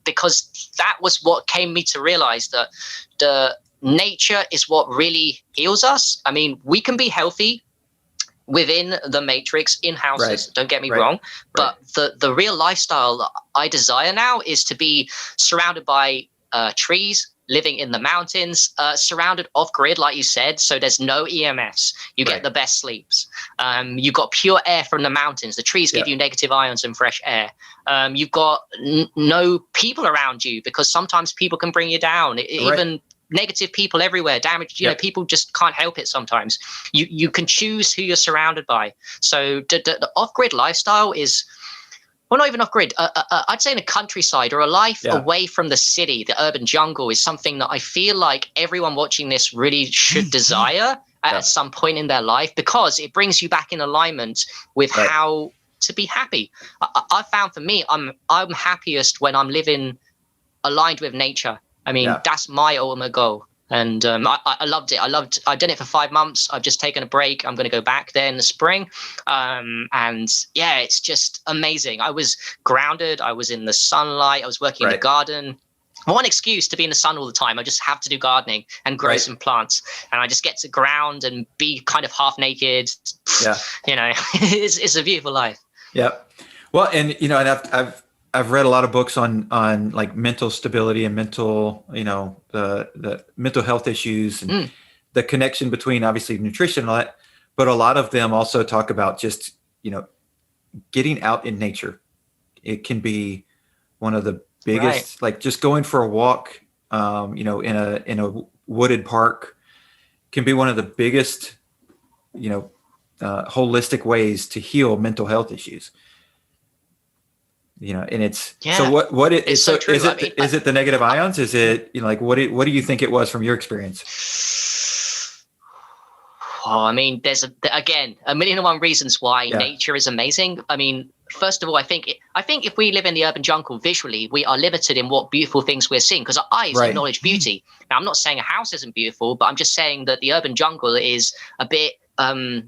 S2: Because that was what came me to realize that nature is what really heals us. I mean, we can be healthy within the matrix in houses, don't get me wrong, but the real lifestyle that I desire now is to be surrounded by trees, living in the mountains, surrounded off grid, like you said. So there's no EMFs. You get the best sleeps. You've got pure air from the mountains. The trees give you negative ions and fresh air. You've got no people around you, because sometimes people can bring you down. Even negative people everywhere, damaged, you know, people just can't help it sometimes. You can choose who you're surrounded by. So the off-grid lifestyle is, well, not even off-grid. I'd say in a countryside or a life away from the city, the urban jungle, is something that I feel like everyone watching this really should desire at some point in their life, because it brings you back in alignment with how to be happy. I found for me, I'm happiest when I'm living aligned with nature. I mean, that's my ultimate goal. And I loved it. I've done it for 5 months. I've just taken a break. I'm going to go back there in the spring. And yeah, it's just amazing. I was grounded. I was in the sunlight. I was working in the garden. One excuse to be in the sun all the time. I just have to do gardening and grow some plants. And I just get to ground and be kind of half naked. Yeah. You know, it's a beautiful life.
S1: Yeah. Well, and, you know, and I've read a lot of books on like mental stability and mental, you know, the mental health issues and the connection between obviously nutrition and all that, but a lot of them also talk about just, you know, getting out in nature. It can be one of the biggest, like just going for a walk, you know, in a wooded park can be one of the biggest, you know, holistic ways to heal mental health issues. You know, and it's so what it is. So true. Is it the negative ions? Is it, you know, like what do you think it was from your experience?
S2: Oh, I mean, there's again a million and one reasons why nature is amazing. I mean, first of all, I think if we live in the urban jungle visually, we are limited in what beautiful things we're seeing, because our eyes acknowledge beauty. Now, I'm not saying a house isn't beautiful, but I'm just saying that the urban jungle is a bit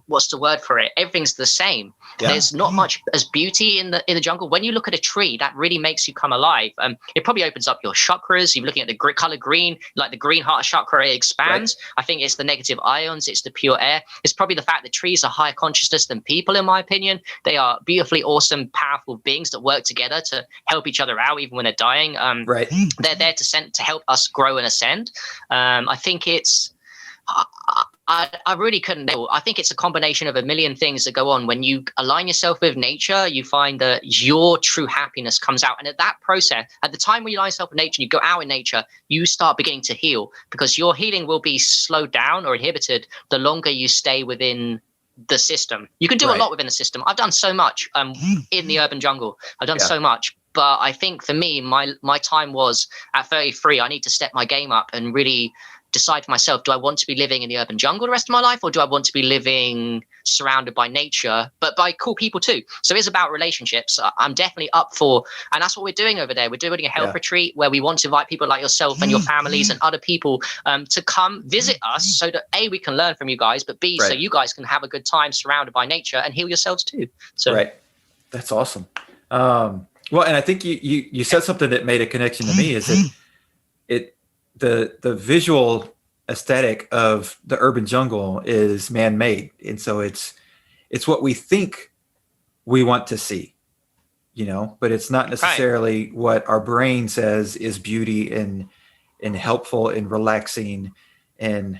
S2: what's the word for it? Everything's the same. There's not much as beauty in the jungle. When you look at a tree, that really makes you come alive. It probably opens up your chakras. You're looking at the color green, like the green heart chakra, it expands. I think it's the negative ions. It's the pure air. It's probably the fact that trees are higher consciousness than people, in my opinion. They are beautifully awesome, powerful beings that work together to help each other out, even when they're dying. They're there to help us grow and ascend. I think it's, I really couldn't know. I think it's a combination of a million things that go on. When you align yourself with nature, you find that your true happiness comes out. And at that process, at the time when you align yourself with nature and you go out in nature, you start beginning to heal, because your healing will be slowed down or inhibited the longer you stay within the system. You can do a lot within the system. I've done so much in the urban jungle. I've done so much. But I think for me, my time was at 33. I need to step my game up and really decide for myself, do I want to be living in the urban jungle the rest of my life, or do I want to be living surrounded by nature, but by cool people too? So it's about relationships. I'm definitely up for, and that's what we're doing over there. We're doing a health retreat where we want to invite people like yourself and your families and other people to come visit us, so that A, we can learn from you guys, but B, so you guys can have a good time surrounded by nature and heal yourselves too. So
S1: that's awesome. Well, and I think you said something that made a connection to me, is that the visual aesthetic of the urban jungle is man-made, and so it's what we think we want to see, you know, but it's not necessarily what our brain says is beauty and helpful and relaxing, and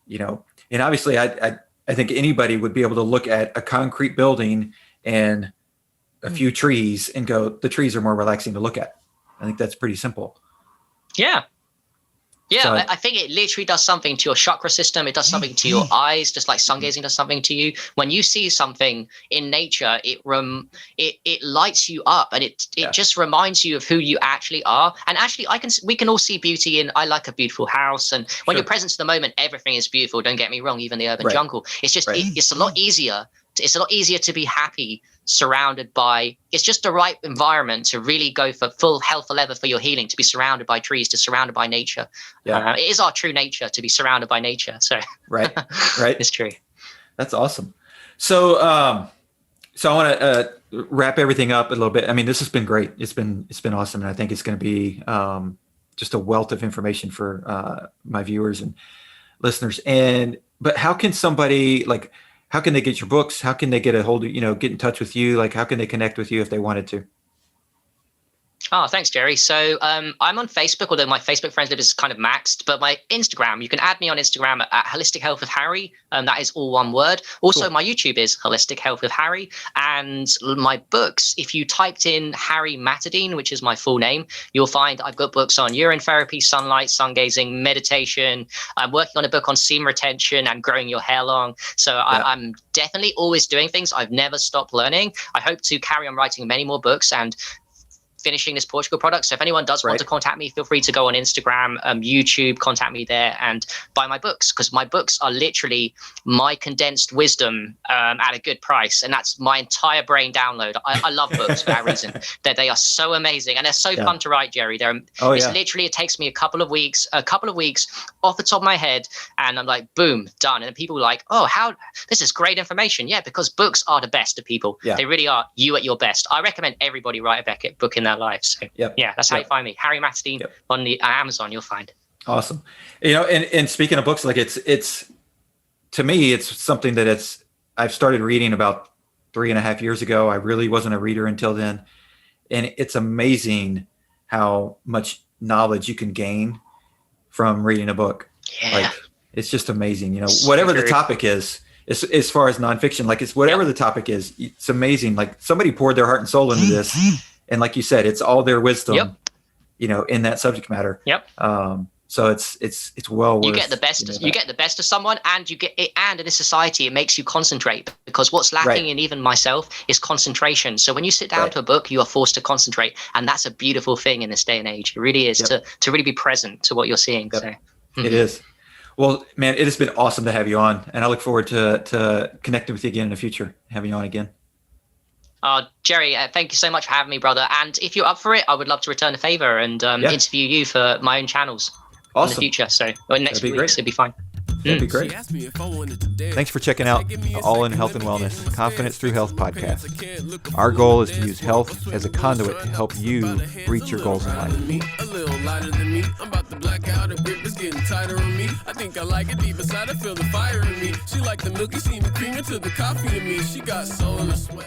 S1: you know, and obviously I think anybody would be able to look at a concrete building and a few trees and go, the trees are more relaxing to look at. I think that's pretty simple.
S2: Yeah, so I think it literally does something to your chakra system. It does something to your eyes, just like sungazing does something to you. When you see something in nature, it lights you up, and it just reminds you of who you actually are. And actually, we can all see beauty in. I like a beautiful house, and when you're present to the moment, everything is beautiful. Don't get me wrong, even the urban jungle. It's just it's a lot easier. It's a lot easier to be happy surrounded by, it's just the right environment to really go for full health level for your healing, to be surrounded by trees, to surrounded by nature. It is our true nature to be surrounded by nature. So it's true.
S1: That's awesome. So so I want to wrap everything up a little bit. I mean, this has been great. It's been awesome, and I think it's going to be just a wealth of information for my viewers and listeners. But how can somebody, like, how can they get your books? How can they get a hold of, get in touch with you? Like, how can they connect with you if they wanted to?
S2: Oh, thanks, Jerry. So I'm on Facebook, although my Facebook friends list is kind of maxed. But my Instagram, you can add me on Instagram at Holistic Health with Harry. That is all one word. Also, cool. My YouTube is Holistic Health with Harry. And my books, if you typed in Harry Matadeen, which is my full name, you'll find I've got books on urine therapy, sunlight, sungazing, meditation. I'm working on a book on semen retention and growing your hair long. So I'm definitely always doing things. I've never stopped learning. I hope to carry on writing many more books and finishing this Portugal product. So if anyone does want to contact me, feel free to go on Instagram, YouTube, contact me there and buy my books, because my books are literally my condensed wisdom at a good price. And that's my entire brain download. I love books for that reason. They are so amazing and they're so fun to write, Jerry. Literally, it takes me a couple of weeks off the top of my head, and I'm like, boom, done. And people are like, oh, this is great information. Yeah, because books are the best of people. Yeah. They really are you at your best. I recommend everybody write a book in their life. So yeah, that's how you find me. Harry Matadeen on the Amazon, you'll find.
S1: Awesome. And speaking of books, like it's to me, it's something that I've started reading about 3.5 years ago. I really wasn't a reader until then. And it's amazing how much knowledge you can gain from reading a book. Yeah. Like, it's just amazing, whatever the topic is. As far as nonfiction, like it's whatever the topic is, it's amazing. Like somebody poured their heart and soul into this. And like you said, it's all their wisdom, in that subject matter. Yep. So it's well worth.
S2: You get the best. You get the best of someone, and and in this society, it makes you concentrate, because what's lacking in even myself is concentration. So when you sit down to a book, you are forced to concentrate, and that's a beautiful thing in this day and age. It really is to really be present to what you're seeing. Yep. So
S1: it is. Well, man, it has been awesome to have you on, and I look forward to connecting with you again in the future, having you on again.
S2: Jerry, thank you so much for having me, brother. And if you're up for it, I would love to return a favor and interview you for my own channels in the future. So next few weeks, it'd be fine.
S1: That'd be great. Thanks for checking out All in Health and Wellness, Confidence Through Health podcast. Our goal is to use health as a conduit to help you reach your goals in life. A little lighter than me. I'm about to black out. Her grip is getting tighter on me. I think I like it deep inside. I feel the fire in me. She like the milky, see the cream into the coffee in me. She got soul in her sway.